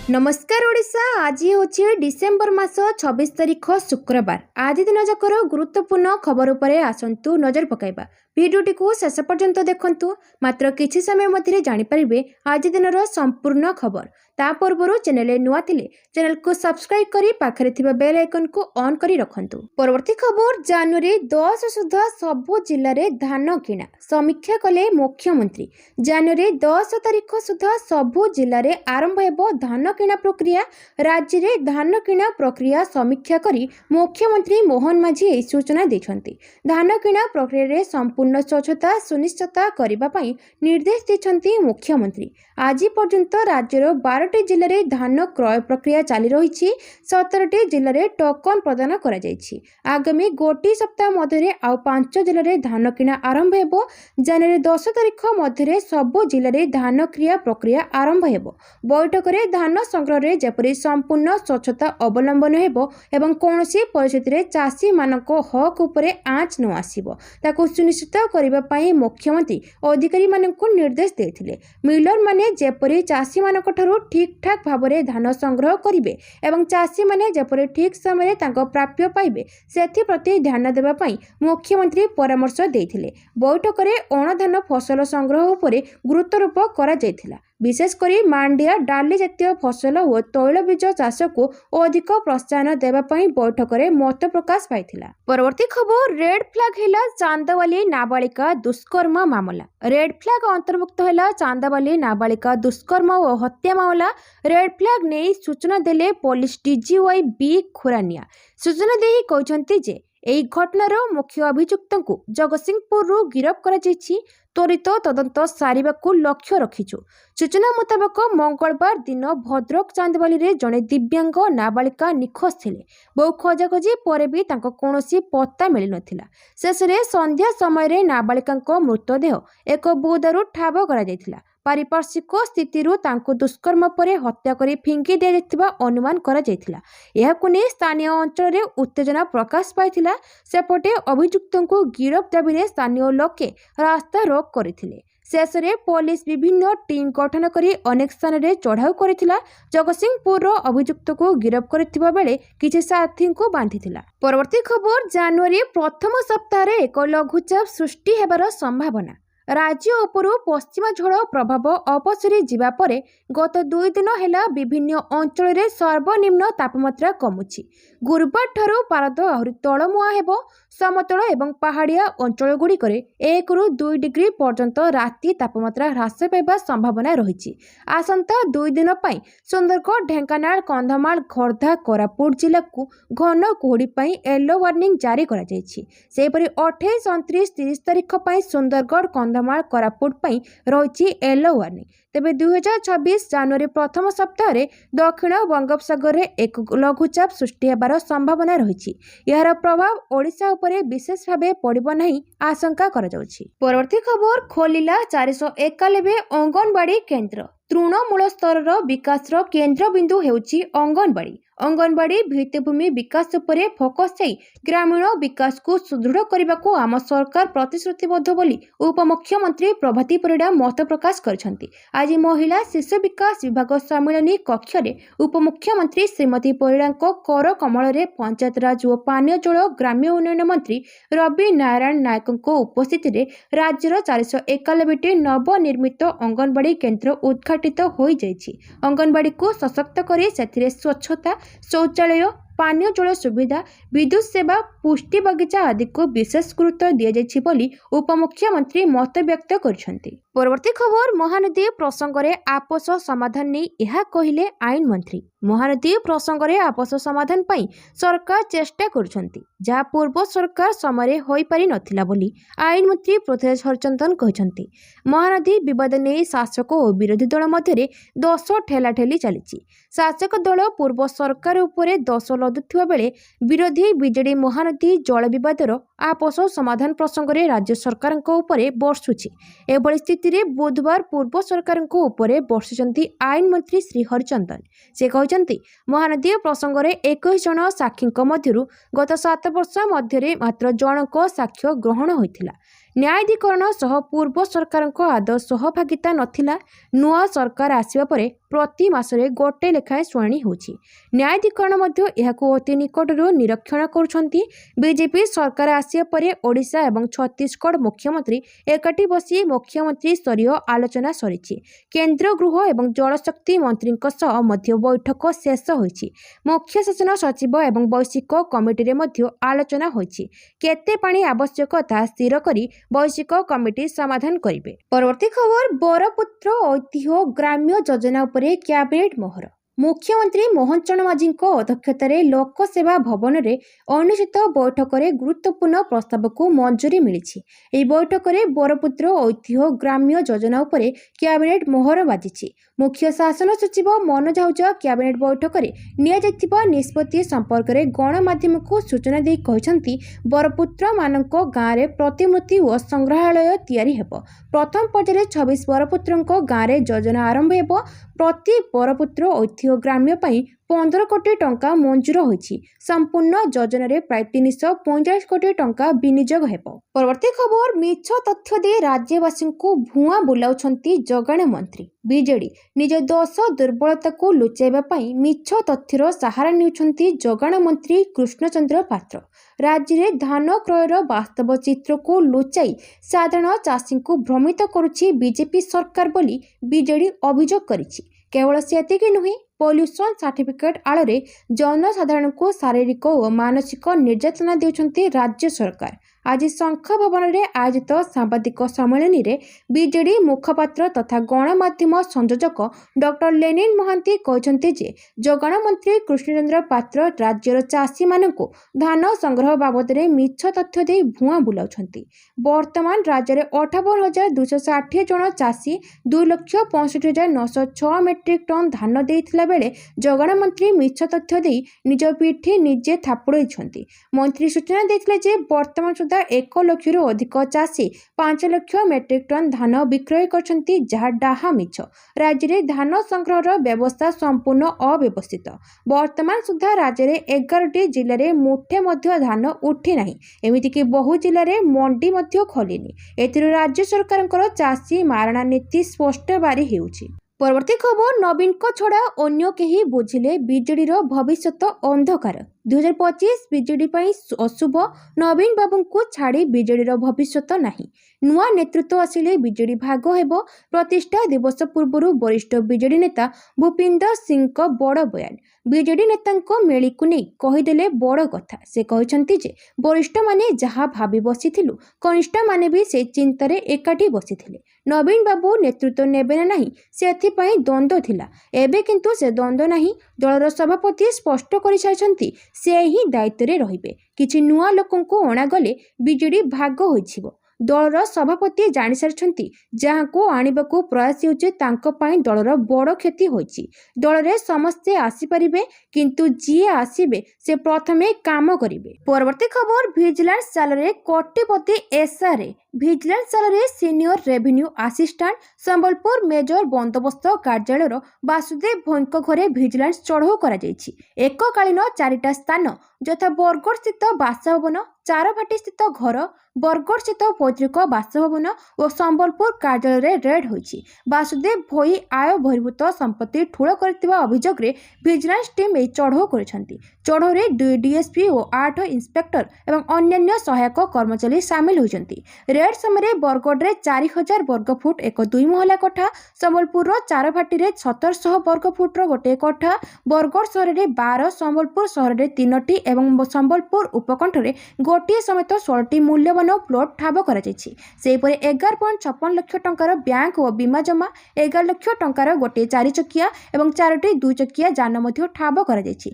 नमस्कार ओडिशा। आज हूँ डिसेम्बर मास 26 तारिख शुक्रवार। आज दिन जाकर गुरुत्वपूर्ण खबर उपरे आसंतु नजर पकाइबा। भिडियोटी को शेष पर्यंत देखंतु। मात्र किछि समय मध्य जानिपारे आज दिन संपूर्ण खबर। ता पूर्व चैनल नुआ थिले चैनल को सब्सक्राइब करी पाखरे थिबा बेल आइकन को ऑन करी रखंतु। परवर्ती खबर जनवरी 10 सुधा सबु जिल्ला रे धान किणा समीक्षा कले मुख्यमंत्री। जनवरी 10 तारिख सुधा सबु जिल्ला रे आरंभ हेबो धान किणा प्रक्रिया। राज्य रे धान किणा प्रक्रिया समीक्षा करी मुख्यमंत्री मोहन माझी एही सूचना दैछंती। धान किणा प्रक्रिया रे संपूर्ण स्वच्छता सुनिश्चित करबा पई निर्देश दैछंती मुख्यमंत्री। आज पर्यंत राज्यर 12टी जिल्ला रे धान क्रय प्रक्रिया चाली रही। 17टी जिल्ला रे टोकन प्रदान करा जायछि। आगामी गोटी सप्ताह मध्य आउ 5 जिल्ला रे धान किणा आरंभ हेबो। जनवरी 10 तारिख मध्य सबु जिल्ला रे धान क्रिया प्रक्रिया आरंभ हेबो। बैठक रे धान संग्रह रे जेपरि संपूर्ण स्वच्छता अवलंबन हेबो एवं कोनोसी परिस्थिति रे चासी मानको हक उपरे आँच न आसीबो ताकू सुनिश्चित करबा पई मुख्यमंत्री अधिकारी मानकु निर्देश देथिले। मिलर माने जेपरि चासी मानक ठारू ठीक ठाक भाबरे धान संग्रह करिवे एवं चासी माने जेपरि ठीक समय तांको प्राप्य पाइबे सेथि प्रति ध्यान देबा पई मुख्यमंत्री परामर्श देथिले। बैठक रे अणधान फसल संग्रह उपरे गुरुत्वारोप करा जायथिला। विशेष करी मांडिया डाली जातीय फसल और तैल बीज चाष को अधिक प्रोत्साहन देवा पई बैठक रे मत प्रकाश पाइथिला। परवर्ती खबर रेड फ्लैग हैला चांदावाली नाबालिका दुष्कर्म मामला। रेड फ्लैग अंतर्भुक्त हैला चांदावाली नाबालिका दुष्कर्म और हत्या मामला। रेड फ्लैग ने सूचना देले पुलिस डीजीवाई बी खुरानिया। सूचना देही कहते जे एही घटनार मुख्य अभियुक्त को जगतसिंहपुर गिरफ करा जायछि। त्वरित तदंत सारिबाकू लक्ष्य रखिछु। सूचना मुताबक मंगलवार दिन भद्रक चांदवाली रे जड़े दिव्यांग नाबालिका निखोज थिले। बहु खोजाखोजी पर भी तांको कोनोसी पत्ता मिल नथिला। शेष रे संध्या समय रे नाबालिका मृतदेह एक बोदारू ठाब करा जायथिला। पारिपार्श्विक स्थितिरु तांको दुष्कर्म परे हत्या करी फिंगी दिया जायथिबा अनुमान करा जायथिला। एहाकु नै स्थानीय अंचल रे उत्तेजना प्रकाश पाइथिला। सेपटे अभियुक्तଙ୍କୁ गिरफ दाबीरे स्थानीय लोके रास्ता रोक करथिले। शेष रे पुलिस विभिन्न टीम गठन करी अनेक स्थान रे चढ़ाऊ करथिला। जगतसिंहपुर अभियुक्त को गिरफ करथिबा बेले किछि साथी को बांधिथिला। परवर्ती खबर जनवरी प्रथम सप्ताह रे एक लघुचाप सृष्टि हेबार संभावना। राज्य उपरू पश्चिमा झड़ प्रभाव अपसरी जिबा परे गत 2 दिन हेला विभिन्न अंचल रे सर्वनिम्न तापमात्रा कमुछि। गुरुवार ठारू पारद आहुरी तळमुआ हेबो। समतल एवं पहाड़िया अंचल गुड़िक 1 ରୁ 2 डिग्री पर्यंत राति तापमात्रा ह्रास पाइबा संभावना रही। आसंता 2 दिन पई सुंदरगढ़ ढेंकानाल कंधमाल खोर्धा कोरापुट जिला को घन कुहुड़ी पई येलो वार्निंग जारी करा जायछि। सेपरि 28, 29, 30 तारिख पई सुंदरगढ़ कंधमाल कोरापुट पई रहिछि येलो वार्निंग। तेबे 2026 जनवरी प्रथम सप्ताह रे दक्षिण बंगोपसागर रे एक लघुचाप सृष्टि हेबार संभावना रही। यार प्रभाव ओडिशा उपरे विशेष भावे पड़िबो नहीं आशंका करा जाउछि। परवर्ती खबर खोलिला 491 अंगनवाड़ी केन्द्र। तृणमूल स्तर विकास केन्द्रबिंदु हेउछि अंगनवाड़ी। अंगनवाड़ी भित्तिभूमि विकास उपरे फोकस से ग्रामीण विकास को सुदृढ़ करने को आम सरकार प्रतिश्रुतिबद्ध बोली उपमुख्यमंत्री प्रभाती परिड़ा मत प्रकाश करछंती। आज महिला शिशु विकास विभाग सम्मिलनी कक्ष रे उपमुख्यमंत्री श्रीमती परिड़ा कर कमल रे पंचायतराज और पानीय जल ग्राम्य उन्नयन मंत्री रवि नारायण नायक उपस्थिति रे राज्यर 491 नवनिर्मित अंगनवाड़ी केन्द्र उद्घाटित हो जाइछि। अंगनवाड़ी को सशक्त करी सेथिरे स्वच्छता, शौचालय, पानीय जल सुविधा, विद्युत सेवा, पुष्टि बगीचा आदि को विशेष गुरुत्व दिया जायछि बोली उपमुख्यमंत्री मत व्यक्त करछंती। परवर्ती खबर महानदी प्रसंग रे आपस समाधान नहीं यह कहिले आईन मंत्री। महानदी प्रसंग रे आपस समाधान पई सरकार चेष्टा करछंती जहाँ पूर्व सरकार समय होई पारि नथिला बोली आईन मंत्री पृथ्वीराज हरचंदन कहछंती। महानदी विवाद नहीं शासक और विरोधी दल मध्य दोष ठेलाठेली चली। शासक दल पूर्व सरकार उपरे दोष लदुथिबा बेले विरोधी बीजेडी महानदी जल विवादर ଆପୋଷ ସମାଧାନ ପ୍ରସଙ୍ଗରେ ରାଜ୍ୟ ସରକାରଙ୍କ ଉପରେ ବର୍ଷୁଛି। ଏଭଳି ସ୍ଥିତିରେ ବୁଧବାର ପୂର୍ବ ସରକାରଙ୍କ ଉପରେ ବର୍ଷିଛନ୍ତି ଆଇନ ମନ୍ତ୍ରୀ ଶ୍ରୀ ହରିଚନ୍ଦନ। ସେ କହିଛନ୍ତି, ମହାନଦୀ ପ୍ରସଙ୍ଗରେ 21 ଜଣ ସାକ୍ଷୀଙ୍କ ମଧ୍ୟରୁ ଗତ 7 ବର୍ଷ ମଧ୍ୟରେ ମାତ୍ର ଜଣଙ୍କ ସାକ୍ଷ୍ୟ ଗ୍ରହଣ ହୋଇଥିଲା। ନ୍ୟାୟାଧିକରଣ ସହ ପୂର୍ବ ସରକାରଙ୍କ ଆଦୌ ସହଭାଗିତା ନଥିଲା। ନୂଆ ସରକାର ଆସିବା ପରେ ପ୍ରତି ମାସରେ ଗୋଟିଏ ଲେଖାଏଁ ଶୁଣାଣି ହେଉଛି। ନ୍ୟାୟାଧିକରଣ ମଧ୍ୟ ଏହାକୁ ଅତି ନିକଟରୁ ନିରୀକ୍ଷଣ କରୁଛନ୍ତି। ବିଜେପି ସରକାର ଆସିବା ପରେ ଓଡ଼ିଶା ଏବଂ ଛତିଶଗଡ଼ ମୁଖ୍ୟମନ୍ତ୍ରୀ ଏକାଠି ବସି ମୁଖ୍ୟମନ୍ତ୍ରୀ ସ୍ତରୀୟ ଆଲୋଚନା ସରିଛି। କେନ୍ଦ୍ର ଗୃହ ଏବଂ ଜଳଶକ୍ତି ମନ୍ତ୍ରୀଙ୍କ ସହ ମଧ୍ୟ ବୈଠକ ଶେଷ ହୋଇଛି। ମୁଖ୍ୟ ଶାସନ ସଚିବ ଏବଂ ବୈଷୟିକ କମିଟିରେ ମଧ୍ୟ ଆଲୋଚନା ହୋଇଛି। କେତେ ପାଣି ଆବଶ୍ୟକ ତାହା ସ୍ଥିର କରି ବୈଷୟିକ କମିଟି ସମାଧାନ କରିବେ। ପରବର୍ତ୍ତୀ ଖବର, ବରପୁତ୍ର ଐତିହ୍ୟ ଗ୍ରାମ୍ୟ ଯୋଜନା ଉପରେ କ୍ୟାବିନେଟ୍ ମୋହର। ମୁଖ୍ୟମନ୍ତ୍ରୀ ମୋହନ ଚରଣ ମାଝୀଙ୍କ ଅଧ୍ୟକ୍ଷତାରେ ଲୋକସେବା ଭବନରେ ଅନୁଷ୍ଠିତ ବୈଠକରେ ଗୁରୁତ୍ୱପୂର୍ଣ୍ଣ ପ୍ରସ୍ତାବକୁ ମଞ୍ଜୁରୀ ମିଳିଛି। ଏହି ବୈଠକରେ ବରପୁତ୍ର ଐତିହ୍ୟ ଗ୍ରାମ୍ୟ ଯୋଜନା ଉପରେ କ୍ୟାବିନେଟ୍ ମୋହର ବାଜିଛି। ମୁଖ୍ୟ ଶାସନ ସଚିବ ମନୋଜ ଆହୁଜା କ୍ୟାବିନେଟ୍ ବୈଠକରେ ନିଆଯାଇଥିବା ନିଷ୍ପତ୍ତି ସମ୍ପର୍କରେ ଗଣମାଧ୍ୟମକୁ ସୂଚନା ଦେଇ କହିଛନ୍ତି, ବରପୁତ୍ରମାନଙ୍କ ଗାଁରେ ପ୍ରତିମୂର୍ତ୍ତି ଓ ସଂଗ୍ରହାଳୟ ତିଆରି ହେବ। ପ୍ରଥମ ପର୍ଯ୍ୟାୟରେ 26 ବରପୁତ୍ରଙ୍କ ଗାଁରେ ଯୋଜନା ଆରମ୍ଭ ହେବ। ପ୍ରତି ବରପୁତ୍ର ଐତିହ୍ୟ ଗ୍ରାମ୍ୟ ପାଇଁ 15 କୋଟି ଟଙ୍କା ମଞ୍ଜୁର ହୋଇଛି। ସମ୍ପୂର୍ଣ୍ଣ ଯୋଜନାରେ ପ୍ରାୟ 345 କୋଟି ଟଙ୍କା ବିନିଯୋଗ ହେବ। ପରବର୍ତ୍ତୀ ଖବର, ମିଛ ତଥ୍ୟ ଦେଇ ରାଜ୍ୟବାସୀଙ୍କୁ ଭୁଆଁ ବୁଲାଉଛନ୍ତି ଯୋଗାଣ ମନ୍ତ୍ରୀ। ବିଜେଡି ନିଜ ଦୋଷ ଦୁର୍ବଳତାକୁ ଲୁଚାଇବା ପାଇଁ ମିଛ ତଥ୍ୟର ସାହାରା ନେଉଛନ୍ତି ଯୋଗାଣ ମନ୍ତ୍ରୀ କୃଷ୍ଣଚନ୍ଦ୍ର ପାତ୍ର। ରାଜ୍ୟରେ ଧାନ କ୍ରୟର ବାସ୍ତବ ଚିତ୍ରକୁ ଲୁଚାଇ ସାଧାରଣ ଚାଷୀଙ୍କୁ ଭ୍ରମିତ କରୁଛି ବିଜେପି ସରକାର ବୋଲି ବିଜେଡି ଅଭିଯୋଗ କରିଛି। କେବଳ ସେତିକି ନୁହେଁ, ପଲ୍ୟୁସନ ସାର୍ଟିଫିକେଟ୍ ଆଳରେ ଜନସାଧାରଣଙ୍କୁ ଶାରୀରିକ ଓ ମାନସିକ ନିର୍ଯାତନା ଦେଉଛନ୍ତି ରାଜ୍ୟ ସରକାର। ଆଜି ଶଙ୍ଖ ଭବନରେ ଆୟୋଜିତ ସାମ୍ବାଦିକ ସମ୍ମିଳନୀରେ ବିଜେଡି ମୁଖପାତ୍ର ତଥା ଗଣମାଧ୍ୟମ ସଂଯୋଜକ ଡକ୍ଟର ଲେନିନ୍ ମହାନ୍ତି କହିଛନ୍ତି ଯେ, ଯୋଗାଣ ମନ୍ତ୍ରୀ କୃଷ୍ଣଚନ୍ଦ୍ର ପାତ୍ର ରାଜ୍ୟର ଚାଷୀମାନଙ୍କୁ ଧାନ ସଂଗ୍ରହ ବାବଦରେ ମିଛ ତଥ୍ୟ ଦେଇ ଭୁଆଁ ବୁଲାଉଛନ୍ତି। ବର୍ତ୍ତମାନ ରାଜ୍ୟରେ 58,260 ଜଣ ଚାଷୀ 2,65,906 ମେଟ୍ରିକ୍ ଟନ୍ ଧାନ ଦେଇଥିଲା ବେଳେ ଯୋଗାଣ ମନ୍ତ୍ରୀ ମିଛ ତଥ୍ୟ ଦେଇ ନିଜ ପିଠି ନିଜେ ଥାପୁଡ଼େଇଛନ୍ତି। ମନ୍ତ୍ରୀ ସୂଚନା ଦେଇଥିଲେ ଯେ, ବର୍ତ୍ତମାନ ସୁଦ୍ଧା 1 ଲକ୍ଷରୁ ଅଧିକ ଚାଷୀ 5 ଲକ୍ଷ ମେଟ୍ରିକ୍ ଟନ୍ ଧାନ ବିକ୍ରୟ କରିଛନ୍ତି, ଯାହା ଡାହା ମିଛ। ରାଜ୍ୟରେ ଧାନ ସଂଗ୍ରହର ବ୍ୟବସ୍ଥା ସମ୍ପୂର୍ଣ୍ଣ ଅବ୍ୟବସ୍ଥିତ। ବର୍ତ୍ତମାନ ସୁଦ୍ଧା ରାଜ୍ୟରେ 11ଟି ଜିଲ୍ଲାରେ ମୁଠେ ମଧ୍ୟ ଧାନ ଉଠି ନାହିଁ। ଏମିତିକି ବହୁ ଜିଲ୍ଲାରେ ମଣ୍ଡି ମଧ୍ୟ ଖୋଲିନି। ଏଥିରୁ ରାଜ୍ୟ ସରକାରଙ୍କର ଚାଷୀ ମାରଣା ନୀତି ସ୍ପଷ୍ଟ ବାରି ହେଉଛି। ପରବର୍ତ୍ତୀ ଖବର, ନବୀନଙ୍କ ଛଡ଼ା ଅନ୍ୟ କେହି ବୁଝିଲେ ବିଜେଡିର ଭବିଷ୍ୟତ ଅନ୍ଧକାର। 2025 ବିଜେଡି ପାଇଁ ଅଶୁଭ। ନବୀନ ବାବୁଙ୍କୁ ଛାଡ଼ି ବିଜେଡିର ଭବିଷ୍ୟତ ନାହିଁ। ନୂଆ ନେତୃତ୍ୱ ଆସିଲେ ବିଜେଡି ଭାଗ ହେବ। ପ୍ରତିଷ୍ଠା ଦିବସ ପୂର୍ବରୁ ବରିଷ୍ଠ ବିଜେଡି ନେତା ଭୂପିନ୍ଦର ସିଂଙ୍କ ବଡ଼ ବୟାନ। ବିଜେଡି ନେତାଙ୍କ ମେଳିକୁ ନେଇ କହିଦେଲେ ବଡ଼ କଥା। ସେ କହିଛନ୍ତି ଯେ, ବରିଷ୍ଠମାନେ ଯାହା ଭାବି ବସିଥିଲୁ, କନିଷ୍ଠମାନେ ବି ସେ ଚିନ୍ତାରେ ଏକାଠି ବସିଥିଲେ। ନବୀନ ବାବୁ ନେତୃତ୍ୱ ନେବେ ନା ନାହିଁ ସେଥିପାଇଁ ଦ୍ୱନ୍ଦ୍ୱ ଥିଲା। ଏବେ କିନ୍ତୁ ସେ ଦ୍ୱନ୍ଦ୍ୱ ନାହିଁ। ଦଳର ସଭାପତି ସ୍ପଷ୍ଟ କରିସାରିଛନ୍ତି, ସେ ହିଁ ଦାୟିତ୍ୱରେ ରହିବେ। କିଛି ନୂଆ ଲୋକଙ୍କୁ ଅଣାଗଲେ ବିଜେଡି ଭାଗ ହୋଇଯିବ। ଦଳର ସଭାପତି ଜାଣିସାରିଛନ୍ତି, ଯାହାକୁ ଆଣିବାକୁ ପ୍ରୟାସ ହେଉଛି ତାଙ୍କ ପାଇଁ ଦଳର ବଡ଼ କ୍ଷତି ହୋଇଛି। ଦଳରେ ସମସ୍ତେ ଆସିପାରିବେ, କିନ୍ତୁ ଯିଏ ଆସିବେ ସେ ପ୍ରଥମେ କାମ କରିବେ। ପରବର୍ତ୍ତୀ ଖବର, ଭିଜିଲାନ୍ସ ଚାଲରେ କୋଟିପତି ଏସ୍ଆର୍ଏ। ଭିଜିଲାନ୍ସ ଚାଲରେ senior revenue assistant Sambalpur major ବନ୍ଦୋବସ୍ତ କାର୍ଯ୍ୟାଳୟର ବାସୁଦେବ ଭୋଇଙ୍କ ଘରେ ଭିଜିଲାନ୍ସ ଚଢ଼ଉ କରାଯାଇଛି। ଏକକାଳୀନ 4ଟା ସ୍ଥାନ ଯଥା ବରଗଡ଼ସ୍ଥିତ ବାସଭବନ, ଚାରଭାଟିସ୍ଥିତ ଘର, ବରଗଡ଼ସ୍ଥିତ ପୈତୃକ ବାସଭବନ ଓ ସମ୍ବଲପୁର କାର୍ଯ୍ୟାଳୟରେ ରେଡ୍ ହୋଇଛି। ବାସୁଦେବ ଭୋଇ ଆୟ ବହିର୍ଭୂତ ସମ୍ପତ୍ତି ଠୁଳ କରିଥିବା ଅଭିଯୋଗରେ ଭିଜିଲାନ୍ସ ଟିମ୍ ଏହି ଚଢ଼ଉ କରିଛନ୍ତି। ଚଢ଼ଉରେ 2 ଡିଏସ୍ପି ଓ 8 ଇନ୍ସପେକ୍ଟର ଏବଂ ଅନ୍ୟାନ୍ୟ ସହାୟକ କର୍ମଚାରୀ ସାମିଲ ହୋଇଛନ୍ତି। ରେଡ୍ ସମୟରେ ବରଗଡ଼ରେ 4,000 ବର୍ଗଫୁଟ ଏକ 2 ମହଲା କୋଠା, ସମ୍ବଲପୁରର ଚାରଭାଟିରେ 1,700 ବର୍ଗଫୁଟର ଗୋଟିଏ କୋଠା, ବରଗଡ଼ ସହରରେ 12, ସମ୍ବଲପୁର ସହରରେ 3ଟି ଏବଂ ସମ୍ବଲପୁର ଉପକଣ୍ଠରେ ଗୋଟିଏ ସମେତ 16ଟି ମୂଲ୍ୟବାନ ପ୍ଲଟ୍ ଠାବ କରାଯାଇଛି। ସେହିପରି 11.56 ଲକ୍ଷ ଟଙ୍କାର ବ୍ୟାଙ୍କ ଓ ବୀମା ଜମା, 11 ଲକ୍ଷ ଟଙ୍କାର ଗୋଟିଏ 4 ଚକିଆ ଏବଂ 4ଟି 2 ଚକିଆ ଯାନ ମଧ୍ୟ ଠାବ କରାଯାଇଛି।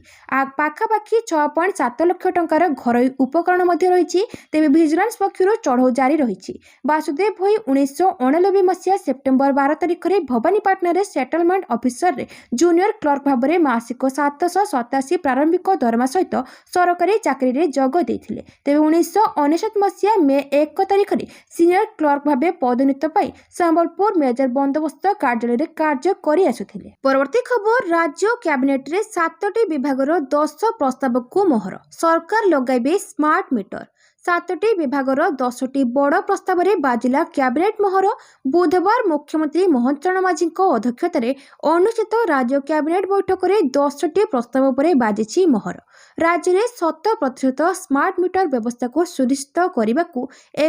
ପାଖାପାଖି 6.7 ଲକ୍ଷ ଟଙ୍କାର ଘରୋଇ ଉପକରଣ ମଧ୍ୟ ରହିଛି। ତେବେ ଭିଜିଲାନ୍ସ ପକ୍ଷରୁ ଚଢ଼ଉ ଜାରି ରହିଛି। ବାସୁଦେବ ଭୋଇ 1989 ମସିହା ସେପ୍ଟେମ୍ବର 12 ତାରିଖରେ ଭବାନୀପାଟଣାରେ ସେଟଲମେଣ୍ଟ ଅଫିସରରେ ଜୁନିୟର କ୍ଲର୍କ ଭାବରେ ମାସିକ 787 ପ୍ରାରମ୍ଭିକ ଦରମା ସହିତ ସରକାରୀ ଚାକିରିରେ ଯୋଗ ଦେଇଥିଲେ। ତେବେ 1999 ମସିହା ମେ 1 ତାରିଖରେ ସିନିୟର କ୍ଲର୍କ ଭାବେ ପଦୋନ୍ନତି ପାଇ ସମ୍ବଲପୁର ମେଜର ବନ୍ଦୋବସ୍ତ କାର୍ଯ୍ୟାଳୟରେ କାର୍ଯ୍ୟ କରି ଆସୁଥିଲେ। ପରବର୍ତ୍ତୀ ଖବର, ରାଜ୍ୟ କ୍ୟାବିନେଟରେ 7ଟି ବିଭାଗର 10 ପ୍ରସ୍ତାବକୁ ମୋହର, ସରକାର ଲଗାଇବେ ସ୍ମାର୍ଟ ମିଟର। 7ଟି ବିଭାଗର 10ଟି ବଡ଼ ପ୍ରସ୍ତାବରେ ବାଜିଲା କ୍ୟାବିନେଟ ମୋହର। ବୁଧବାର ମୁଖ୍ୟମନ୍ତ୍ରୀ ମୋହନ ଚରଣ ମାଝୀଙ୍କ ଅଧ୍ୟକ୍ଷତାରେ ଅନୁଷ୍ଠିତ ରାଜ୍ୟ କ୍ୟାବିନେଟ ବୈଠକରେ 10ଟି ପ୍ରସ୍ତାବ ଉପରେ ବାଜିଛି ମୋହର। ରାଜ୍ୟରେ 100% ସ୍ମାର୍ଟ ମିଟର ବ୍ୟବସ୍ଥାକୁ ସୁନିଶ୍ଚିତ କରିବାକୁ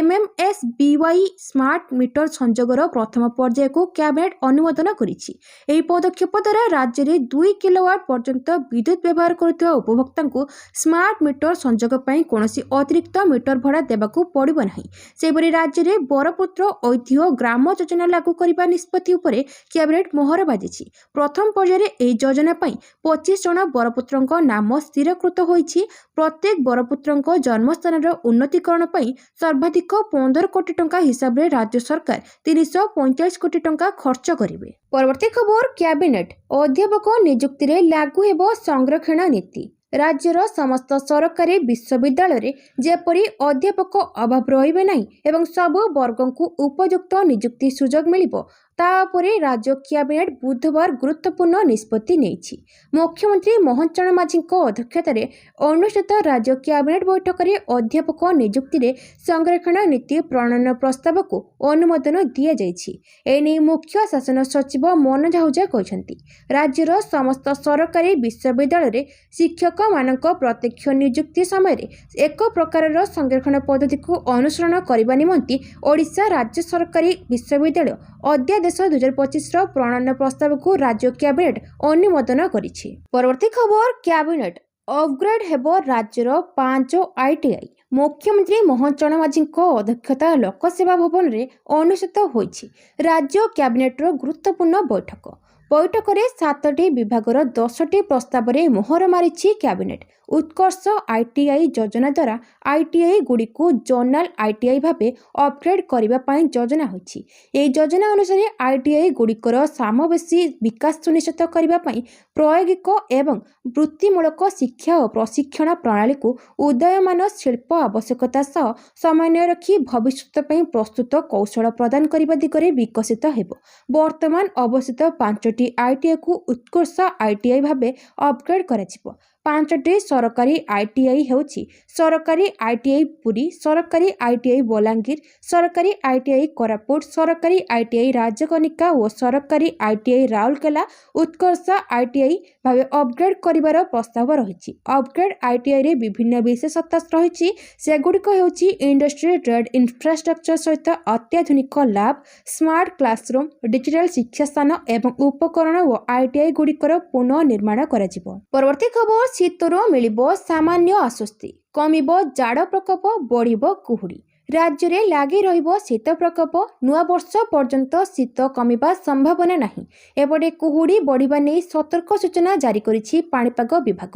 MMSBY ସ୍ମାର୍ଟ ମିଟର ସଂଯୋଗର ପ୍ରଥମ ପର୍ଯ୍ୟାୟକୁ କ୍ୟାବିନେଟ ଅନୁମୋଦନ କରିଛି। ଏହି ପଦକ୍ଷେପ ଦ୍ୱାରା ରାଜ୍ୟରେ 2 କିଲୋୱାଟ ପର୍ଯ୍ୟନ୍ତ ବିଦ୍ୟୁତ୍ ବ୍ୟବହାର କରୁଥିବା ଉପଭୋକ୍ତାଙ୍କୁ ସ୍ମାର୍ଟ ମିଟର ସଂଯୋଗ ପାଇଁ କୌଣସି ଅତିରିକ୍ତ ମିଟର ଭଡ଼ା ଦେବାକୁ ପଡ଼ିବ ନାହିଁ। ସେହିପରି ରାଜ୍ୟରେ ବରପୁତ୍ର ଐତିହ୍ୟ ଗ୍ରାମ ଯୋଜନା ଲାଗୁ କରିବା ନିଷ୍ପତ୍ତି ଉପରେ କ୍ୟାବିନେଟ ମୋହର ବାଜିଛି। ପ୍ରଥମ ପର୍ଯ୍ୟାୟରେ ଏହି ଯୋଜନା ପାଇଁ 25 ଜଣ ବରପୁତ୍ରଙ୍କ ନାମ ସ୍ଥିରୀକୃତ ହୋଇଛି। ପ୍ରତ୍ୟେକ ବରପୁତ୍ରଙ୍କ ଜନ୍ମସ୍ଥାନର ଉନ୍ନତିକରଣ ପାଇଁ ସର୍ବାଧିକ 15 କୋଟି ଟଙ୍କା ହିସାବରେ ରାଜ୍ୟ ସରକାର 345 କୋଟି ଟଙ୍କା ଖର୍ଚ୍ଚ କରିବେ। ପରବର୍ତ୍ତୀ ଖବର, କ୍ୟାବିନେଟ ଅଧ୍ୟାପକ ନିଯୁକ୍ତିରେ ଲାଗୁ ହେବ ସଂରକ୍ଷଣ ନୀତି। ରାଜ୍ୟର ସମସ୍ତ ସରକାରୀ ବିଶ୍ୱବିଦ୍ୟାଳୟରେ ଯେପରି ଅଧ୍ୟାପକ ଅଭାବ ରହିବେ ନାହିଁ ଏବଂ ସବୁ ବର୍ଗଙ୍କୁ ଉପଯୁକ୍ତ ନିଯୁକ୍ତି ସୁଯୋଗ ମିଳିବ, ତା ଉପରେ ରାଜ୍ୟ କ୍ୟାବିନେଟ ବୁଧବାର ଗୁରୁତ୍ୱପୂର୍ଣ୍ଣ ନିଷ୍ପତ୍ତି ନେଇଛି। ମୁଖ୍ୟମନ୍ତ୍ରୀ ମୋହନ ଚରଣ ମାଝୀଙ୍କ ଅଧ୍ୟକ୍ଷତାରେ ଅନୁଷ୍ଠିତ ରାଜ୍ୟ କ୍ୟାବିନେଟ ବୈଠକରେ ଅଧ୍ୟାପକ ନିଯୁକ୍ତିରେ ସଂରକ୍ଷଣ ନୀତି ପ୍ରଣୟନ ପ୍ରସ୍ତାବକୁ ଅନୁମୋଦନ ଦିଆଯାଇଛି। ଏନେଇ ମୁଖ୍ୟ ଶାସନ ସଚିବ ମନୋଜ ଆହୁଜା କହିଛନ୍ତି, ରାଜ୍ୟର ସମସ୍ତ ସରକାରୀ ବିଶ୍ୱବିଦ୍ୟାଳୟରେ ଶିକ୍ଷକମାନଙ୍କ ପ୍ରତ୍ୟକ୍ଷ ନିଯୁକ୍ତି ସମୟରେ ଏକ ପ୍ରକାରର ସଂରକ୍ଷଣ ପଦ୍ଧତିକୁ ଅନୁସରଣ କରିବା ନିମନ୍ତେ ଓଡ଼ିଶା ରାଜ୍ୟ ସରକାରୀ ବିଶ୍ୱବିଦ୍ୟାଳୟ ଅଧ୍ୟାଦେଶ 2025ର ପ୍ରଣୟନ ପ୍ରସ୍ତାବକୁ ରାଜ୍ୟ କ୍ୟାବିନେଟ ଅନୁମୋଦନ କରିଛି। ପରବର୍ତ୍ତୀ ଖବର, କ୍ୟାବିନେଟ ଅପଗ୍ରେଡ୍ ହେବ ରାଜ୍ୟର 5 ITI। ମୁଖ୍ୟମନ୍ତ୍ରୀ ମୋହନ ଚରଣ ମାଝୀଙ୍କ ଅଧ୍ୟକ୍ଷତା ଲୋକସେବା ଭବନରେ ଅନୁଷ୍ଠିତ ହୋଇଛି ରାଜ୍ୟ କ୍ୟାବିନେଟର ଗୁରୁତ୍ୱପୂର୍ଣ୍ଣ ବୈଠକ। ବୈଠକରେ 7ଟି ବିଭାଗର 10ଟି ପ୍ରସ୍ତାବରେ ମୋହର ମାରିଛି କ୍ୟାବିନେଟ। ଉତ୍କର୍ଷ ITI ଯୋଜନା ଦ୍ୱାରା ITI ଗୁଡ଼ିକୁ ଜୋନାଲ ITI ଭାବେ ଅପଗ୍ରେଡ୍ କରିବା ପାଇଁ ଯୋଜନା ହୋଇଛି। ଏହି ଯୋଜନା ଅନୁସାରେ ITI ଗୁଡ଼ିକର ସମାବେଶୀ ବିକାଶ ସୁନିଶ୍ଚିତ କରିବା ପାଇଁ ପ୍ରାୟୋଗିକ ଏବଂ ବୃତ୍ତିମୂଳକ ଶିକ୍ଷା ଓ ପ୍ରଶିକ୍ଷଣ ପ୍ରଣାଳୀକୁ ଉଦୀୟମାନ ଶିଳ୍ପ ଆବଶ୍ୟକତା ସହ ସମନ୍ୱୟ ରଖି ଭବିଷ୍ୟତ ପାଇଁ ପ୍ରସ୍ତୁତ କୌଶଳ ପ୍ରଦାନ କରିବା ଦିଗରେ ବିକଶିତ ହେବ। ବର୍ତ୍ତମାନ ଅବସ୍ଥିତ 5ଟି ITIକୁ ଉତ୍କର୍ଷ ITI ଭାବେ ଅପଗ୍ରେଡ୍ କରାଯିବ। 5ଟି ସରକାରୀ ITI ହେଉଛି ସରକାରୀ ITI ପୁରୀ, ସରକାରୀ ITI ବଲାଙ୍ଗୀର, ସରକାରୀ ITI କୋରାପୁଟ, ସରକାରୀ ITI ରାଜକନିକା ଓ ସରକାରୀ ITI ରାଉରକେଲା। ଉତ୍କର୍ଷ ITI ଭାବେ ଅପଗ୍ରେଡ୍ କରିବାର ପ୍ରସ୍ତାବ ରହିଛି। ଅପଗ୍ରେଡ୍ ITIରେ ବିଭିନ୍ନ ବିଶେଷତା ରହିଛି। ସେଗୁଡ଼ିକ ହେଉଛି ଇଣ୍ଡଷ୍ଟ୍ରି ଗ୍ରେଡ୍ ଇନଫ୍ରାଷ୍ଟ୍ରକ୍ଚର ସହିତ ଅତ୍ୟାଧୁନିକ ଲ୍ୟାବ୍, ସ୍ମାର୍ଟ କ୍ଲାସରୁମ୍, ଡିଜିଟାଲ ଶିକ୍ଷାସ୍ଥାନ ଏବଂ ଉପକରଣ ଓ ITI ଗୁଡ଼ିକର ପୁନଃ ନିର୍ମାଣ କରାଯିବ। ପରବର୍ତ୍ତୀ ଖବର, ଶୀତରୁ ମିଳିବ ସାମାନ୍ୟ ଆଶ୍ୱସ୍ତି, କମିବ ଜାଡ଼ ପ୍ରକୋପ, ବଢ଼ିବ କୁହୁଡ଼ି। ରାଜ୍ୟରେ ଲାଗି ରହିବ ଶୀତ ପ୍ରକୋପ। ନୂଆବର୍ଷ ପର୍ଯ୍ୟନ୍ତ ଶୀତ କମିବା ସମ୍ଭାବନା ନାହିଁ। ଏପଟେ କୁହୁଡ଼ି ବଢ଼ିବା ନେଇ ସତର୍କ ସୂଚନା ଜାରି କରିଛି ପାଣିପାଗ ବିଭାଗ।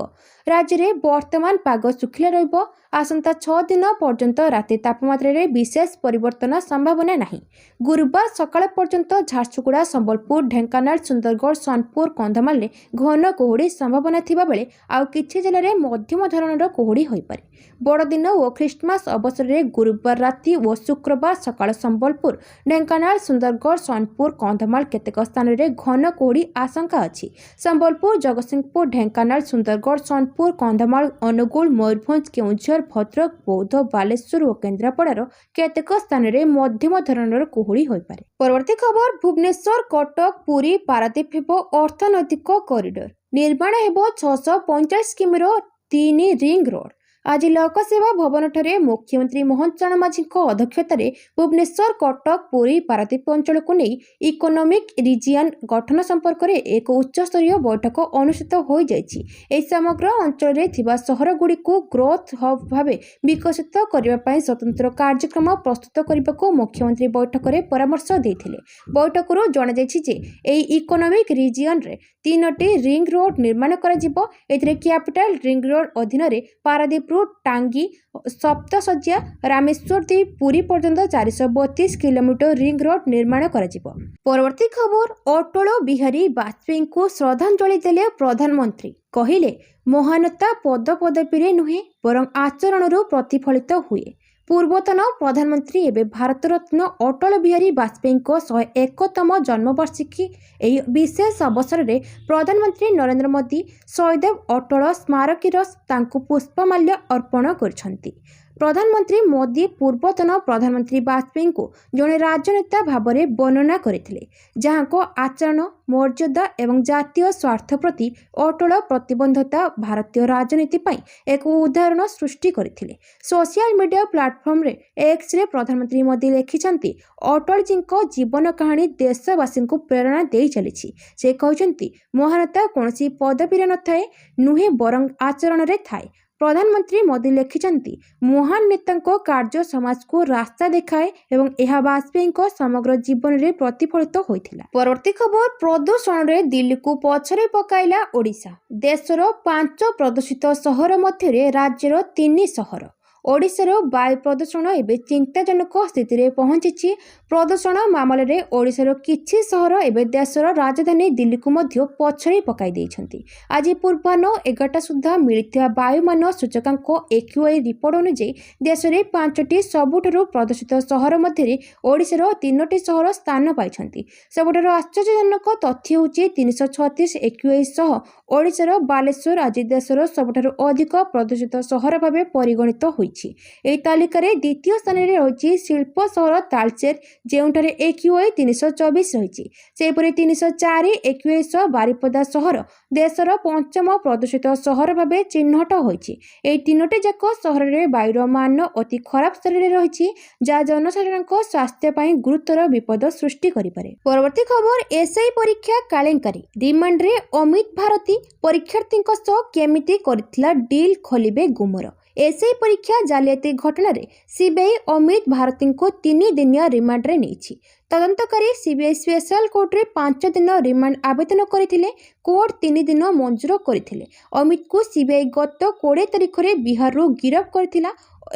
ରାଜ୍ୟରେ ବର୍ତ୍ତମାନ ପାଗ ଶୁଖିଲା ରହିବ। ଆସନ୍ତା 6 ଦିନ ପର୍ଯ୍ୟନ୍ତ ରାତି ତାପମାତ୍ରାରେ ବିଶେଷ ପରିବର୍ତ୍ତନ ସମ୍ଭାବନା ନାହିଁ। ଗୁରୁବାର ସକାଳ ପର୍ଯ୍ୟନ୍ତ ଝାରସୁଗୁଡ଼ା, ସମ୍ବଲପୁର, ଢେଙ୍କାନାଳ, ସୁନ୍ଦରଗଡ଼, ସୋନପୁର, କନ୍ଧମାଳରେ ଘନ କୁହୁଡ଼ି ସମ୍ଭାବନା ଥିବାବେଳେ ଆଉ କିଛି ଜିଲ୍ଲାରେ ମଧ୍ୟମ ଧରଣର କୁହୁଡ଼ି ହୋଇପାରେ। ବଡ଼ଦିନ ଓ ଖ୍ରୀଷ୍ଟମାସ ଅବସରରେ ଗୁରୁବାର ରାତି ଓ ଶୁକ୍ରବାର ସକାଳ ସମ୍ବଲପୁର, ଢେଙ୍କାନାଳ, ସୁନ୍ଦରଗଡ଼, ସୋନପୁର, କନ୍ଧମାଳ କେତେକ ସ୍ଥାନରେ ଘନ କୁହୁଡ଼ି ଆଶଙ୍କା ଅଛି। ସମ୍ବଲପୁର, ଜଗତସିଂହପୁର, ଢେଙ୍କାନାଳ, ସୁନ୍ଦରଗଡ଼, ସୋନପୁର, କନ୍ଧମାଳ, ଅନୁଗୁଳ, ମୟୂରଭଞ୍ଜ, କେଉଁଝର, ଭଦ୍ରକ, ବୌଦ୍ଧ, ବାଲେଶ୍ୱର ଓ କେନ୍ଦ୍ରାପଡ଼ାର କେତେକ ସ୍ଥାନରେ ମଧ୍ୟମ ଧରଣର କୁହୁଡ଼ି ହୋଇପାରେ। ପରବର୍ତ୍ତୀ ଖବର, ଭୁବନେଶ୍ୱର, କଟକ, ପୁରୀ, ପାରାଦୀପ ହେବ ଅର୍ଥନୈତିକ କରିଡର। ନିର୍ମାଣ ହେବ 645 କିମିର 3 ରିଙ୍ଗ ରୋଡ୍। ଆଜି ଲୋକସେବା ଭବନଠାରେ ମୁଖ୍ୟମନ୍ତ୍ରୀ ମୋହନ ଚରଣ ମାଝୀଙ୍କ ଅଧ୍ୟକ୍ଷତାରେ ଭୁବନେଶ୍ୱର, କଟକ, ପୁରୀ, ପାରାଦୀପ ଅଞ୍ଚଳକୁ ନେଇ ଇକୋନୋମିକ୍ ରିଜିଅନ୍ ଗଠନ ସମ୍ପର୍କରେ ଏକ ଉଚ୍ଚସ୍ତରୀୟ ବୈଠକ ଅନୁଷ୍ଠିତ ହୋଇଯାଇଛି। ଏହି ସମଗ୍ର ଅଞ୍ଚଳରେ ଥିବା ସହରଗୁଡ଼ିକୁ ଗ୍ରୋଥ୍ ହବ୍ ଭାବେ ବିକଶିତ କରିବା ପାଇଁ ସ୍ୱତନ୍ତ୍ର କାର୍ଯ୍ୟକ୍ରମ ପ୍ରସ୍ତୁତ କରିବାକୁ ମୁଖ୍ୟମନ୍ତ୍ରୀ ବୈଠକରେ ପରାମର୍ଶ ଦେଇଥିଲେ। ବୈଠକରୁ ଜଣାଯାଇଛି ଯେ ଏହି ଇକୋନୋମିକ୍ ରିଜିଅନ୍ରେ 3ଟି ରିଙ୍ଗ ରୋଡ୍ ନିର୍ମାଣ କରାଯିବ। ଏଥିରେ କ୍ୟାପିଟାଲ ରିଙ୍ଗ ରୋଡ୍ ଅଧୀନରେ ପାରାଦୀପ ପାରାଦୀପରୁ ଟାଙ୍ଗୀ ସପ୍ତଶଯ୍ୟା ରାମେଶ୍ୱର ଦେଇ ପୁରୀ ପର୍ଯ୍ୟନ୍ତ 432 କିଲୋମିଟର ରିଙ୍ଗ ରୋଡ୍ ନିର୍ମାଣ କରାଯିବ। ପରବର୍ତ୍ତୀ ଖବର, ଅଟଳ ବିହାରୀ ବାଜପେୟୀଙ୍କୁ ଶ୍ରଦ୍ଧାଞ୍ଜଳି ଦେଲେ ପ୍ରଧାନମନ୍ତ୍ରୀ। କହିଲେ, ମହାନତା ପଦପଦବୀରେ ନୁହେଁ ବରଂ ଆଚରଣରୁ ପ୍ରତିଫଳିତ ହୁଏ। ପୂର୍ବତନ ପ୍ରଧାନମନ୍ତ୍ରୀ ଏବେ ଭାରତରତ୍ନ ଅଟଳ ବିହାରୀ ବାଜପେୟୀଙ୍କ 101ତମ ଜନ୍ମବାର୍ଷିକୀ। ଏହି ବିଶେଷ ଅବସରରେ ପ୍ରଧାନମନ୍ତ୍ରୀ ନରେନ୍ଦ୍ର ମୋଦି ସଦୈବ ଅଟଳ ସ୍ମାରକୀରେ ତାଙ୍କୁ ପୁଷ୍ପମାଲ୍ୟ ଅର୍ପଣ କରିଛନ୍ତି। ପ୍ରଧାନମନ୍ତ୍ରୀ ମୋଦି ପୂର୍ବତନ ପ୍ରଧାନମନ୍ତ୍ରୀ ବାଜପେୟୀଙ୍କୁ ଜଣେ ରାଜନେତା ଭାବରେ ବର୍ଣ୍ଣନା କରିଥିଲେ, ଯାହାଙ୍କ ଆଚରଣ, ମର୍ଯ୍ୟାଦା ଏବଂ ଜାତୀୟ ସ୍ୱାର୍ଥ ପ୍ରତି ଅଟଳ ପ୍ରତିବଦ୍ଧତା ଭାରତୀୟ ରାଜନୀତି ପାଇଁ ଏକ ଉଦାହରଣ ସୃଷ୍ଟି କରିଥିଲେ। ସୋସିଆଲ ମିଡିଆ ପ୍ଲାଟଫର୍ମରେ ଏକ୍ସରେ ପ୍ରଧାନମନ୍ତ୍ରୀ ମୋଦି ଲେଖିଛନ୍ତି, ଅଟଳଜୀଙ୍କ ଜୀବନ କାହାଣୀ ଦେଶବାସୀଙ୍କୁ ପ୍ରେରଣା ଦେଇ ଚାଲିଛି। ସେ କହିଛନ୍ତି, ମହାନତା କୌଣସି ପଦବୀରେ ନଥାଏ, ନୁହେଁ ବରଂ ଆଚରଣରେ ଥାଏ। ପ୍ରଧାନମନ୍ତ୍ରୀ ମୋଦି ଲେଖିଛନ୍ତି, ମହାନ ନେତାଙ୍କ କାର୍ଯ୍ୟ ସମାଜକୁ ରାସ୍ତା ଦେଖାଏ ଏବଂ ଏହା ବାଜପେୟୀଙ୍କ ସମଗ୍ର ଜୀବନରେ ପ୍ରତିଫଳିତ ହୋଇଥିଲା। ପରବର୍ତ୍ତୀ ଖବର, ପ୍ରଦୂଷଣରେ ଦିଲ୍ଲୀକୁ ପଛରେ ପକାଇଲା ଓଡ଼ିଶା। ଦେଶର 5 ପ୍ରଦୂଷିତ ସହର ମଧ୍ୟରେ ରାଜ୍ୟର 3 ସହର। ଓଡ଼ିଶାର ବାୟୁ ପ୍ରଦୂଷଣ ଏବେ ଚିନ୍ତାଜନକ ସ୍ଥିତିରେ ପହଞ୍ଚିଛି। ପ୍ରଦୂଷଣ ମାମଲାରେ ଓଡ଼ିଶାର କିଛି ସହର ଏବେ ଦେଶର ରାଜଧାନୀ ଦିଲ୍ଲୀକୁ ମଧ୍ୟ ପଛରେ ପକାଇ ଦେଇଛନ୍ତି। ଆଜି ପୂର୍ବାହ୍ନ 11ଟା ସୁଦ୍ଧା ମିଳିଥିବା ବାୟୁମାନ ସୂଚକାଙ୍କ AQI ରିପୋର୍ଟ ଅନୁଯାୟୀ ଦେଶରେ 5ଟି ସବୁଠାରୁ ପ୍ରଦୂଷିତ ସହର ମଧ୍ୟରେ ଓଡ଼ିଶାର 3ଟି ସହର ସ୍ଥାନ ପାଇଛନ୍ତି। ସବୁଠାରୁ ଆଶ୍ଚର୍ଯ୍ୟଜନକ ତଥ୍ୟ ହେଉଛି 336 AQI ସହ ଓଡ଼ିଶାର ବାଲେଶ୍ୱର ଆଜି ଦେଶର ସବୁଠାରୁ ଅଧିକ ପ୍ରଦୂଷିତ ସହର ଭାବେ ପରିଗଣିତ ହୋଇଛି। ଏହି ତାଲିକାରେ ଦ୍ୱିତୀୟ ସ୍ଥାନରେ ରହିଛି ଶିଳ୍ପ ସହର ତାଳଚେର, ଯେଉଁଠାରେ AQI 324 ରହିଛି। ସେହିପରି 304 AQI ସହ ବାରିପଦା ସହର ଦେଶର 5ମ ପ୍ରଦୂଷିତ ସହର ଭାବେ ଚିହ୍ନଟ ହୋଇଛି। ଏହି 3ଟି ଯାକ ସହରରେ ବାୟୁର ମାନ ଅତି ଖରାପ ସ୍ତରରେ ରହିଛି, ଯାହା ଜନସାଧାରଣଙ୍କ ସ୍ୱାସ୍ଥ୍ୟ ପାଇଁ ଗୁରୁତର ବିପଦ ସୃଷ୍ଟି କରିପାରେ। ପରବର୍ତ୍ତୀ ଖବର, SI ପରୀକ୍ଷା କେଲେଙ୍କାରୀ। ରିମାଣ୍ଡରେ ଅମିତ ଭାରତୀ ପରୀକ୍ଷାର୍ଥୀଙ୍କ ସହ କେମିତି କରିଥିଲା ଡିଲ୍ ଖୋଲିବେ ଗୁମର। SI ପରୀକ୍ଷା ଜାଲିଆତି ଘଟଣାରେ ସିବିଆଇ ଅମିତ ଭାରତୀଙ୍କୁ 3 ଦିନିଆ ରିମାଣ୍ଡରେ ନେଇଛି। ତଦନ୍ତକାରୀ ସିବିଆଇ ସ୍ପେଶାଲ କୋର୍ଟରେ 5 ଦିନ ରିମାଣ୍ଡ ଆବେଦନ କରିଥିଲେ। କୋର୍ଟ 3 ଦିନ ମଞ୍ଜୁର କରିଥିଲେ। ଅମିତଙ୍କୁ ସିବିଆଇ ଗତ 20 ତାରିଖରେ ବିହାରରୁ ଗିରଫ କରିଥିଲା।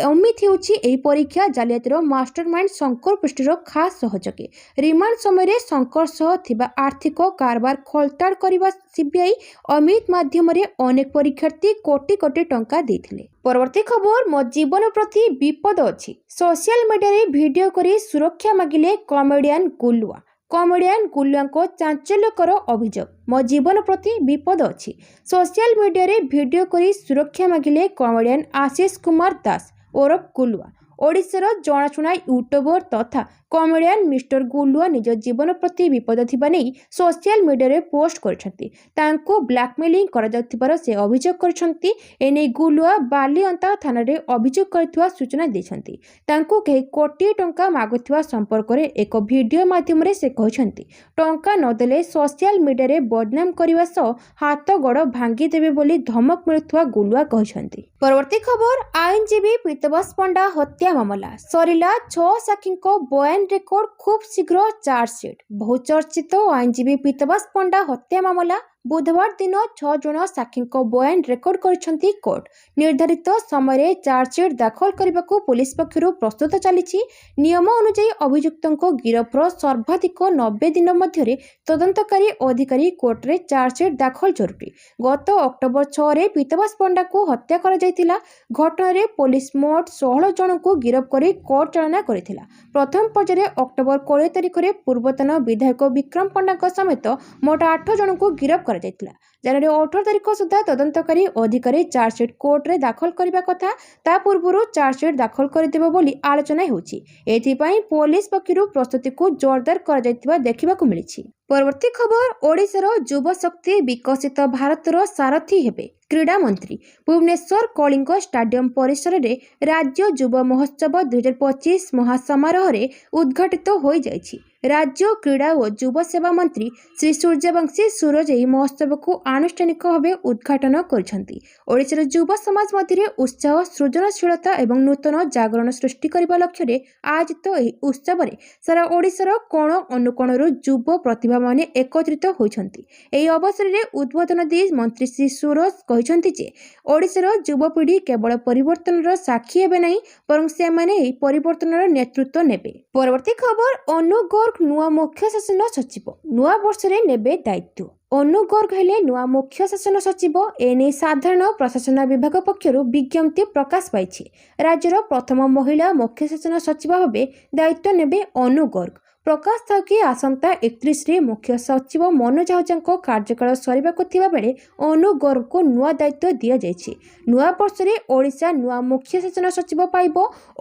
ଅମିତ ହେଉଛି ଏହି ପରୀକ୍ଷା ଜାଲିଆତିର ମାଷ୍ଟରମାଇଣ୍ଡ ଶଙ୍କର ପୃଷ୍ଟିର ଖାସ୍ ସହଯୋଗୀ। ରିମାଣ୍ଡ ସମୟରେ ଶଙ୍କର ସହ ଥିବା ଆର୍ଥିକ କାରବାର ଖୋଳତାଡ଼ କରିବା ସିବିଆଇ ଅମିତ ମାଧ୍ୟମରେ ଅନେକ ପରୀକ୍ଷାର୍ଥୀ କୋଟି କୋଟି ଟଙ୍କା ଦେଇଥିଲେ। ପରବର୍ତ୍ତୀ ଖବର, ମୋ ଜୀବନ ପ୍ରତି ବିପଦ ଅଛି। ସୋସିଆଲ ମିଡିଆରେ ଭିଡିଓ କରି ସୁରକ୍ଷା ମାଗିଲେ କମେଡିଆନ ଗୁଲୁଆ। କମେଡିଆନ ଗୁଲୁଆଙ୍କ ଚାଞ୍ଚଲ୍ୟକର ଅଭିଯୋଗ, ମୋ ଜୀବନ ପ୍ରତି ବିପଦ ଅଛି। ସୋସିଆଲ ମିଡିଆରେ ଭିଡିଓ କରି ସୁରକ୍ଷା ମାଗିଲେ କମେଡିଆନ ଆଶିଷ କୁମାର ଦାସ ଓରଫ ଗୁଲୁଆ। ଓଡ଼ିଶାର ଜଣାଶୁଣା ୟୁଟ୍ୟୁବର ତଥା କମେଡିଆନ ମିଷ୍ଟର ଗୁଲୁଆ ନିଜ ଜୀବନ ପ୍ରତି ବିପଦ ଥିବା ନେଇ ସୋସିଆଲ ମିଡିଆରେ ପୋଷ୍ଟ କରିଛନ୍ତି। ତାଙ୍କୁ ବ୍ଲାକମେଲିଂ କରାଯାଉଥିବାର ସେ ଅଭିଯୋଗ କରିଛନ୍ତି। ଏନେଇ ଗୁଲୁଆ ବାଲିଅନ୍ତା ଥାନାରେ ଅଭିଯୋଗ କରିଥିବା ସୂଚନା ଦେଇଛନ୍ତି। ତାଙ୍କୁ କେହି କୋଟିଏ ଟଙ୍କା ମାଗୁଥିବା ସମ୍ପର୍କରେ ଏକ ଭିଡିଓ ମାଧ୍ୟମରେ ସେ କହିଛନ୍ତି। ଟଙ୍କା ନଦେଲେ ସୋସିଆଲ ମିଡିଆରେ ବଦନାମ କରିବା ସହ ହାତ ଗୋଡ଼ ଭାଙ୍ଗିଦେବେ ବୋଲି ଧମକ ମିଳୁଥିବା ଗୁଲୁଆ କହିଛନ୍ତି। ପରବର୍ତ୍ତୀ ଖବର, ଆଇନଜୀବୀ ପୀତବାସ ପଣ୍ଡା ହତ୍ୟା ମାମଲା ସରିଲା। 6 ସାକ୍ଷୀଙ୍କ ବୟାନ ରେକର୍ଡ, ଖୁବ୍ ଶୀଘ୍ର ଚାର୍ଜସିଟ୍। ବହୁ ଚର୍ଚ୍ଚିତ ଆଇନଜୀବୀ ପୀତବାସ ପଣ୍ଡା ହତ୍ୟା ମାମଲା ବୁଧବାର ଦିନ 6 ଜଣ ସାକ୍ଷୀଙ୍କ ବୟାନ ରେକର୍ଡ କରିଛନ୍ତି କୋର୍ଟ। ନିର୍ଦ୍ଧାରିତ ସମୟରେ ଚାର୍ଜସିଟ୍ ଦାଖଲ କରିବାକୁ ପୁଲିସ ପକ୍ଷରୁ ପ୍ରସ୍ତୁତ ଚାଲିଛି। ନିୟମ ଅନୁଯାୟୀ ଅଭିଯୁକ୍ତଙ୍କ ଗିରଫର ସର୍ବାଧିକ 90 ଦିନ ମଧ୍ୟରେ ତଦନ୍ତକାରୀ ଅଧିକାରୀ କୋର୍ଟରେ ଚାର୍ଜସିଟ୍ ଦାଖଲ ଜରୁରୀ। ଗତ ଅକ୍ଟୋବର 6ରେ ପୀତବାସ ପଣ୍ଡାଙ୍କୁ ହତ୍ୟା କରାଯାଇଥିଲା। ଘଟଣାରେ ପୋଲିସ ମୋଟ 16 ଜଣଙ୍କୁ ଗିରଫ କରି କୋର୍ଟ ଚାଳନା କରିଥିଲା। ପ୍ରଥମ ପର୍ଯ୍ୟାୟରେ ଅକ୍ଟୋବର 20 ତାରିଖରେ ପୂର୍ବତନ ବିଧାୟକ ବିକ୍ରମ ପଣ୍ଡାଙ୍କ ସମେତ ମୋଟ 8 ଜଣଙ୍କୁ ଗିରଫ କରାଯାଇଥିଲା। ଜାନୁଆରୀ 18 ତାରିଖ ସୁଦ୍ଧା ତଦନ୍ତକାରୀ ଅଧିକାରୀ ଚାର୍ଜସିଟ୍ କୋର୍ଟରେ ଦାଖଲ କରିବା କଥା। ତା ପୂର୍ବରୁ ଚାର୍ଜସିଟ୍ ଦାଖଲ କରିଦେବ ବୋଲି ଆଲୋଚନା ହେଉଛି। ଏଥିପାଇଁ ପୋଲିସ ପକ୍ଷରୁ ପ୍ରସ୍ତୁତିକୁ ଜୋରଦାର କରାଯାଇଥିବା ଦେଖିବାକୁ ମିଳିଛି। ପରବର୍ତ୍ତୀ ଖବର, ଓଡ଼ିଶାର ଯୁବଶକ୍ତି ବିକଶିତ ଭାରତର ସାରଥୀ ହେବେ କ୍ରୀଡ଼ାମନ୍ତ୍ରୀ। ଭୁବନେଶ୍ୱର କଳିଙ୍ଗ ଷ୍ଟାଡିୟମ ପରିସରରେ ରାଜ୍ୟ ଯୁବ ମହୋତ୍ସବ 2025 ମହାସମାରୋହରେ ଉଦ୍ଘାଟିତ ହୋଇଯାଇଛି। ରାଜ୍ୟ କ୍ରୀଡ଼ା ଓ ଯୁବ ସେବା ମନ୍ତ୍ରୀ ଶ୍ରୀ ସୂର୍ଯ୍ୟବଂଶୀ ସୁରଜ ଏହି ମହୋତ୍ସବକୁ ଆନୁଷ୍ଠାନିକ ଭାବେ ଉଦ୍ଘାଟନ କରିଛନ୍ତି। ଓଡ଼ିଶାର ଯୁବ ସମାଜ ମଧ୍ୟରେ ଉତ୍ସାହ, ସୃଜନଶୀଳତା ଏବଂ ନୂତନ ଜାଗରଣ ସୃଷ୍ଟି କରିବା ଲକ୍ଷ୍ୟରେ ଆୟୋଜିତ ଏହି ଉତ୍ସବରେ ସାରା ଓଡ଼ିଶାର କୋଣ ଅନୁକୋଣରୁ ଯୁବ ପ୍ରତିଭାମାନେ ଏକତ୍ରିତ ହୋଇଛନ୍ତି। ଏହି ଅବସରରେ ଉଦ୍ବୋଧନ ଦେଇ ମନ୍ତ୍ରୀ ଶ୍ରୀ ସୁରଜ କହିଛନ୍ତି ଯେ ଓଡ଼ିଶାର ଯୁବପିଢ଼ି କେବଳ ପରିବର୍ତ୍ତନର ସାକ୍ଷୀ ହେବେ ନାହିଁ, ବରଂ ସେମାନେ ଏହି ପରିବର୍ତ୍ତନର ନେତୃତ୍ୱ ନେବେ। ପରବର୍ତ୍ତୀ ଖବର, ଅନୁ ଗର୍ଗ ନୂଆ ମୁଖ୍ୟ ଶାସନ ସଚିବ, ନୂଆ ବର୍ଷରେ ନେବେ ଦାୟିତ୍ୱ। ଅନୁ ଗର୍ଗ ହେଲେ ନୂଆ ମୁଖ୍ୟ ଶାସନ ସଚିବ। ଏନେଇ ସାଧାରଣ ପ୍ରଶାସନ ବିଭାଗ ପକ୍ଷରୁ ବିଜ୍ଞପ୍ତି ପ୍ରକାଶ ପାଇଛି। ରାଜ୍ୟର ପ୍ରଥମ ମହିଳା ମୁଖ୍ୟ ଶାସନ ସଚିବ ଭାବେ ଦାୟିତ୍ୱ ନେବେ ଅନୁ ଗର୍ଗ। ପ୍ରକାଶ ଥାଉକି ଆସନ୍ତା 31ରେ ମୁଖ୍ୟ ସଚିବ ମନୋଜ ଆହୁଜାଙ୍କ କାର୍ଯ୍ୟକାଳ ସରିବାକୁ ଥିବା ବେଳେ ଅନୁ ଗର୍ଗଙ୍କୁ ନୂଆ ଦାୟିତ୍ୱ ଦିଆଯାଇଛି। ନୂଆ ବର୍ଷରେ ଓଡ଼ିଶା ନୂଆ ମୁଖ୍ୟ ଶାସନ ସଚିବ ପାଇବ।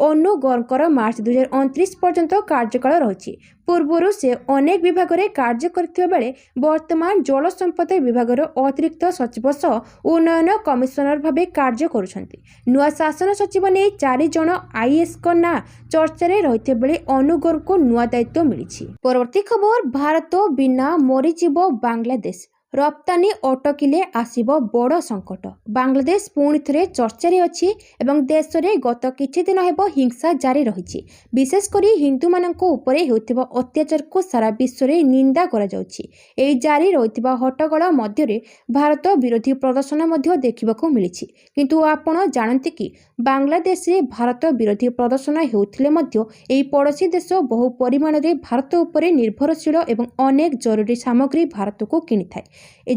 ଅନୁ ଗର୍ଗଙ୍କର ମାର୍ଚ୍ଚ 2029 ପର୍ଯ୍ୟନ୍ତ କାର୍ଯ୍ୟକାଳ ରହିଛି। ପୂର୍ବରୁ ସେ ଅନେକ ବିଭାଗରେ କାର୍ଯ୍ୟ କରିଥିବା ବେଳେ ବର୍ତ୍ତମାନ ଜଳ ସମ୍ପଦ ବିଭାଗର ଅତିରିକ୍ତ ସଚିବ ସହ ଉନ୍ନୟନ କମିଶନର ଭାବେ କାର୍ଯ୍ୟ କରୁଛନ୍ତି। ନୂଆ ଶାସନ ସଚିବ ନେଇ 4 ଜଣ ଆଇଏଏସ୍ଙ୍କ ନାଁ ଚର୍ଚ୍ଚାରେ ରହିଥିବା ବେଳେ ଅନୁ ଗର୍ଗଙ୍କୁ ନୂଆ ଦାୟିତ୍ୱ ମିଳିଛି। ପରବର୍ତ୍ତୀ ଖବର, ଭାରତ ବିନା ମରିଯିବ ବାଂଲାଦେଶ, ରପ୍ତାନି ଅଟକିଲେ ଆସିବ ବଡ଼ ସଙ୍କଟ। ବାଂଲାଦେଶ ପୁଣି ଥରେ ଚର୍ଚ୍ଚାରେ ଅଛି ଏବଂ ଦେଶରେ ଗତ କିଛି ଦିନ ହେବ ହିଂସା ଜାରି ରହିଛି। ବିଶେଷ କରି ହିନ୍ଦୁମାନଙ୍କ ଉପରେ ହେଉଥିବା ଅତ୍ୟାଚାରକୁ ସାରା ବିଶ୍ୱରେ ନିନ୍ଦା କରାଯାଉଛି। ଏହି ଜାରି ରହିଥିବା ହଟ୍ଟଗୋଳ ମଧ୍ୟରେ ଭାରତ ବିରୋଧୀ ପ୍ରଦର୍ଶନ ମଧ୍ୟ ଦେଖିବାକୁ ମିଳିଛି। କିନ୍ତୁ ଆପଣ ଜାଣନ୍ତି କି ବାଂଲାଦେଶରେ ଭାରତ ବିରୋଧୀ ପ୍ରଦର୍ଶନ ହେଉଥିଲେ ମଧ୍ୟ ଏହି ପଡ଼ୋଶୀ ଦେଶ ବହୁ ପରିମାଣରେ ଭାରତ ଉପରେ ନିର୍ଭରଶୀଳ ଏବଂ ଅନେକ ଜରୁରୀ ସାମଗ୍ରୀ ଭାରତକୁ କିଣିଥାଏ।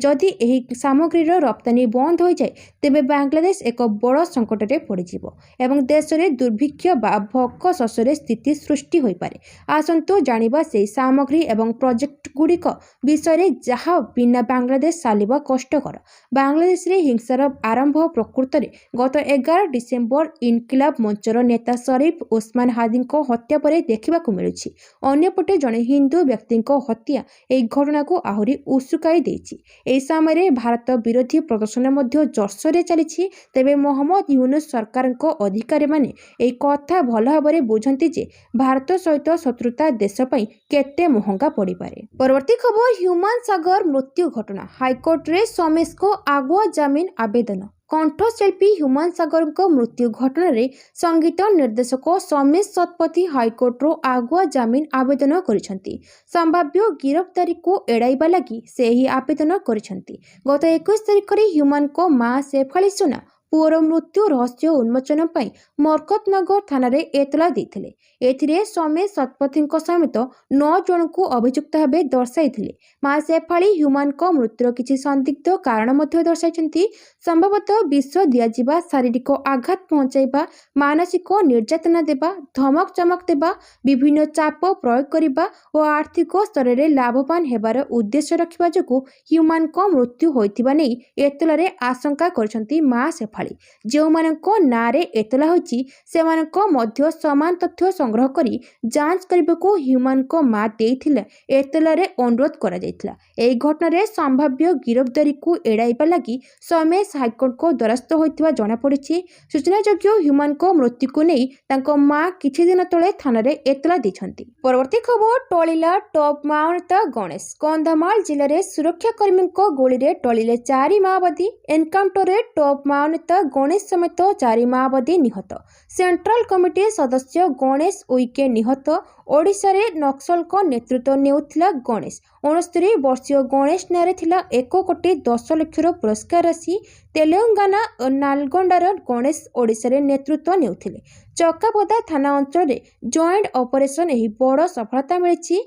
ଯଦି ଏହି ସାମଗ୍ରୀର ରପ୍ତାନି ବନ୍ଦ ହୋଇଯାଏ ତେବେ ବାଂଲାଦେଶ ଏକ ବଡ଼ ସଙ୍କଟରେ ପଡ଼ିଯିବ ଏବଂ ଦେଶରେ ଦୁର୍ଭିକ୍ଷ ବା ଭୋକ ଶୋଷର ସ୍ଥିତି ସୃଷ୍ଟି ହୋଇପାରେ। ଆସନ୍ତୁ ଜାଣିବା ସେହି ସାମଗ୍ରୀ ଏବଂ ପ୍ରୋଜେକ୍ଟଗୁଡ଼ିକ ବିଷୟରେ ଯାହା ବିନା ବାଂଲାଦେଶ ଚାଲିବା କଷ୍ଟକର। ବାଂଲାଦେଶରେ ହିଂସାର ଆରମ୍ଭ ପ୍ରକୃତରେ ଗତ 11 ଡିସେମ୍ବର ଇନକିଲାବ ମଞ୍ଚର ନେତା ଶରୀଫ ଓସମାନ ହାଦିଙ୍କ ହତ୍ୟା ପରେ ଦେଖିବାକୁ ମିଳୁଛି। ଅନ୍ୟପଟେ ଜଣେ ହିନ୍ଦୁ ବ୍ୟକ୍ତିଙ୍କ ହତ୍ୟା ଏହି ଘଟଣାକୁ ଆହୁରି ଉସୁକାଇ ଦେଇଛି। ଏହି ସମୟରେ ଭାରତ ବିରୋଧୀ ପ୍ରଦର୍ଶନ ମଧ୍ୟ ଜୋରସୋରରେ ଚାଲିଛି। ତେବେ ମହମ୍ମଦ ୟୁନୁସ ସରକାରଙ୍କ ଅଧିକାରୀମାନେ ଏହି କଥା ଭଲ ଭାବରେ ବୁଝନ୍ତି ଯେ ଭାରତ ସହିତ ଶତ୍ରୁତା ଦେଶ ପାଇଁ କେତେ ମହଙ୍ଗା ପଡ଼ିପାରେ। ପରବର୍ତ୍ତୀ ଖବର, ହ୍ୟୁମାନ ସାଗର ମୃତ୍ୟୁ ଘଟଣା, ହାଇକୋର୍ଟରେ ସୋମେଶଙ୍କ ଆଗୁଆ ଜାମିନ ଆବେଦନ। କଣ୍ଠଶିଳ୍ପୀ ହ୍ୟୁମାନ ସାଗରଙ୍କ ମୃତ୍ୟୁ ଘଟଣାରେ ସଙ୍ଗୀତ ନିର୍ଦ୍ଦେଶକ ସୋମେଶ ଶତପଥୀ ହାଇକୋର୍ଟରୁ ଆଗୁଆ ଜାମିନ ଆବେଦନ କରିଛନ୍ତି। ସମ୍ଭାବ୍ୟ ଗିରଫଦାରୀକୁ ଏଡ଼ାଇବା ଲାଗି ସେ ଏହି ଆବେଦନ କରିଛନ୍ତି। ଗତ 21 ତାରିଖରେ ହ୍ୟୁମାନଙ୍କ ମା ଶେଫାଳି ସୁନା ପୁଅର ମୃତ୍ୟୁ ରହସ୍ୟ ଉନ୍ମୋଚନ ପାଇଁ ମରକତନଗର ଥାନାରେ ଏତଲା ଦେଇଥିଲେ। ଏଥିରେ ସୋମେଶ ଶତପଥୀଙ୍କ ସମେତ 9 ଜଣଙ୍କୁ ଅଭିଯୁକ୍ତ ଭାବେ ଦର୍ଶାଇଥିଲେ। ମା ଶେଫାଳି ହ୍ୟୁମାନଙ୍କ ମୃତ୍ୟୁର କିଛି ସନ୍ଦିଗ୍ଧ କାରଣ ମଧ୍ୟ ଦର୍ଶାଇଛନ୍ତି। ସମ୍ଭବତଃ ବିଷ ଦିଆଯିବା, ଶାରୀରିକ ଆଘାତ ପହଞ୍ଚାଇବା, ମାନସିକ ନିର୍ଯାତନା ଦେବା, ଧମକ ଚମକ ଦେବା, ବିଭିନ୍ନ ଚାପ ପ୍ରୟୋଗ କରିବା ଓ ଆର୍ଥିକ ସ୍ତରରେ ଲାଭବାନ ହେବାର ଉଦ୍ଦେଶ୍ୟ ରଖିବା ଯୋଗୁଁ ହ୍ୟୁମାନଙ୍କ ମୃତ୍ୟୁ ହୋଇଥିବା ନେଇ ଏତଲାରେ ଆଶଙ୍କା କରିଛନ୍ତି ମା ଶେଫାଳି। ଯେଉଁମାନଙ୍କ ନାଁରେ ଏତଲା ହୋଇଛି ସେମାନଙ୍କ ମଧ୍ୟ ସମାନ ତଥ୍ୟ ସଂଗ୍ରହ କରି ଯାଞ୍ଚ କରିବାକୁ ହ୍ୟୁମାନଙ୍କ ମା ଦେଇଥିଲେ ଏତଲାରେ ଅନୁରୋଧ କରାଯାଇଥିଲା। ଏହି ଘଟଣାରେ ସମ୍ଭାବ୍ୟ ଗିରଫଦାରୀକୁ ଏଡ଼ାଇବା ଲାଗି ସୋମେଶ ହାଇକୋର୍ଟଙ୍କ ଦ୍ୱାରସ୍ଥ ହୋଇଥିବା ଜଣାପଡ଼ିଛି। ସୂଚନାଯୋଗ୍ୟ, ହ୍ୟୁମାନଙ୍କ ମୃତ୍ୟୁକୁ ନେଇ ତାଙ୍କ ମା କିଛି ଦିନ ତଳେ ଥାନାରେ ଏତଲା ଦେଇଛନ୍ତି। ପରବର୍ତ୍ତୀ ଖବର, ଟଳିଲା ଟପ୍ ମାଓନେତା ଗଣେଶ। କନ୍ଧମାଳ ଜିଲ୍ଲାରେ ସୁରକ୍ଷାକର୍ମୀଙ୍କ ଗୁଳିରେ ଟଳିଲେ 4 ମାଓବାଦୀ। ଏନକାଉଣ୍ଟରରେ ଟପ୍ ମାଓନେତା ଗଣେଶ ସମେତ 4 ମାଓବାଦୀ ନିହତ। ସେଣ୍ଟ୍ରାଲ କମିଟି ସଦସ୍ୟ ଗଣେଶ ଉଇକେ ନିହତ। ଓଡ଼ିଶାରେ ନକ୍ସଲଙ୍କ ନେତୃତ୍ୱ ନେଉଥିଲା ଗଣେଶ। 69 ବର୍ଷୀୟ ଗଣେଶ ନାଁରେ ଥିଲା 1 କୋଟି 10 ଲକ୍ଷର ପୁରସ୍କାର ରାଶି। ତେଲେଙ୍ଗାନା ଓ ନାଲଗୋଣ୍ଡାର ଗଣେଶ ଓଡ଼ିଶାରେ ନେତୃତ୍ୱ ନେଉଥିଲେ। ଚକାପଦା ଥାନା ଅଞ୍ଚଳରେ ଜଏଣ୍ଟ ଅପରେସନ ଏହି ବଡ଼ ସଫଳତା ମିଳିଛି।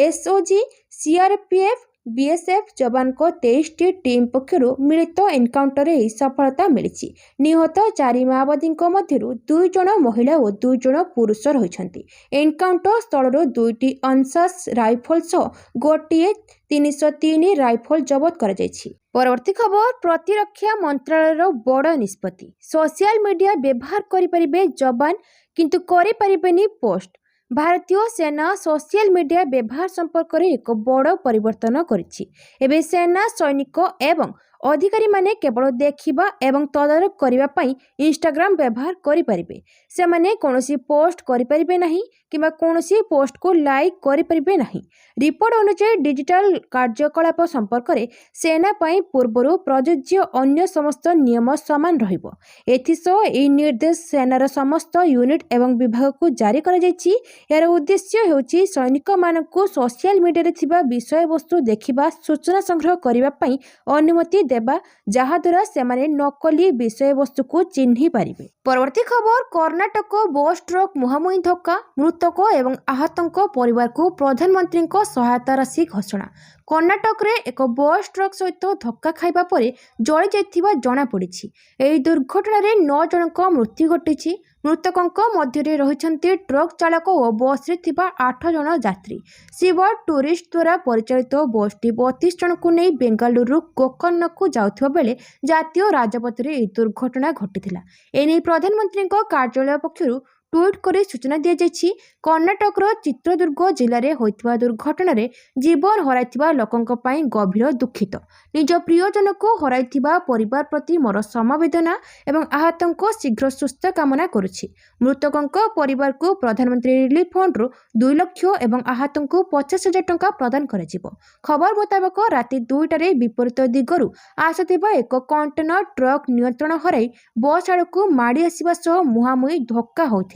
ଏସଓଜି, ସିଆରପିଏଫ୍, ବିଏସଏଫ୍ ଯବାନଙ୍କ 23ଟି ଟିମ୍ ପକ୍ଷରୁ ମିଳିତ ଏନକାଉଣ୍ଟରରେ ଏହି ସଫଳତା ମିଳିଛି। ନିହତ 4 ମାଓବାଦୀଙ୍କ ମଧ୍ୟରୁ 2 ଜଣ ମହିଳା ଓ 2 ଜଣ ପୁରୁଷ ରହିଛନ୍ତି। ଏନକାଉଣ୍ଟର ସ୍ଥଳରୁ 2ଟି ଅଂଶାସ ରାଇଫଲ ସହ ଗୋଟିଏ 303 ରାଇଫଲ ଜବତ କରାଯାଇଛି। ପରବର୍ତ୍ତୀ ଖବର, ପ୍ରତିରକ୍ଷା ମନ୍ତ୍ରାଳୟର ବଡ଼ ନିଷ୍ପତ୍ତି। ସୋସିଆଲ ମିଡିଆ ବ୍ୟବହାର କରିପାରିବେ ଯବାନ କିନ୍ତୁ କରିପାରିବେନି ପୋଷ୍ଟ। ଭାରତୀୟ ସେନା ସୋସିଆଲ ମିଡିଆ ବ୍ୟବହାର ସମ୍ପର୍କରେ ଏକ ବଡ଼ ପରିବର୍ତ୍ତନ କରିଛି। ଏବେ ସେନା ସୈନିକ ଏବଂ अधिकारी माने केवल देखिबा एवं तदारख करिबा पई इंस्टाग्राम व्यवहार करि परिबे। सेमाने कोनोसी पोस्ट करि परिबे नाही किंबा कोनोसी पोस्ट को लाइक करि परिबे नाही। रिपोर्ट अनुसार डिजिटल कार्यकलाप संपर्क रे सेना पई पूर्वरु प्रযোज्य अन्य समस्त नियम समान रहिबो। एथिसो ए निर्देश सेनार समस्त यूनिट एवं विभाग को जारी करा जायछि। यार उद्देश्य हेउछि सैनिक मानकु सोशल मीडिया रे थिबा विषय वस्तु देखिबा सूचना संग्रह करिबा पई अनुमति देबा, जहा द्वारा सेमाने नकली विषय वस्तु को चिन्हि पारिबे। परवर्ती खबर, कर्नाटक बस ट्रक मुहांमुही धक्का, मृतक एवं आहतଙ୍କ परिवार को प्रधानमंत्री सहायता राशि घोषणा। कर्नाटक रे एक बस ट्रक सहित धक्का खाइबा परे जଳି जाइथिबा जणा पड़िछि। एही दुर्घटना रे 9 जनक मृत्यु घटिछि। मृतकଙ୍କ ମଧ୍ୟରେ ରହିଛନ୍ତି ट्रक चालक और बस रे थिबा 8 जन यात्री। शिव टूरिस्ट द्वारा परिचालित बसटी 32 जन को नहीं बेंगालुरु गोकर्ण को जाउथिबा बेले जातीय राजपथ रे एही दुर्घटना घटिथिला। एने प्रधानमंत्री कार्यालय पक्षरु ट्वीट कर सूचना दी जाइछि। कर्नाटक चित्रदुर्ग जिले में होइथिबा दुर्घटना रे जीवन हराइथिबा लोकंक पई गभीर दुखित। निज प्रियजन को हराइथिबा परिवार प्रति मोर समवेदना एवं आहतंक शीघ्र सुस्थ कामना करुछि। मृतकंक परिवार को प्रधानमंत्री रिलीफ फंड रु 2 लाख एवं आहतंक 50,000 टंका प्रदान करजिबो। खबर मुताबक राति 2टारे विपरीत दिगरु आसुथिबा एक कंटेनर ट्रक नियंत्रण हराई बस आड़कू माड़ी आसिबा सह मुहांमुही धक्का होइथिला।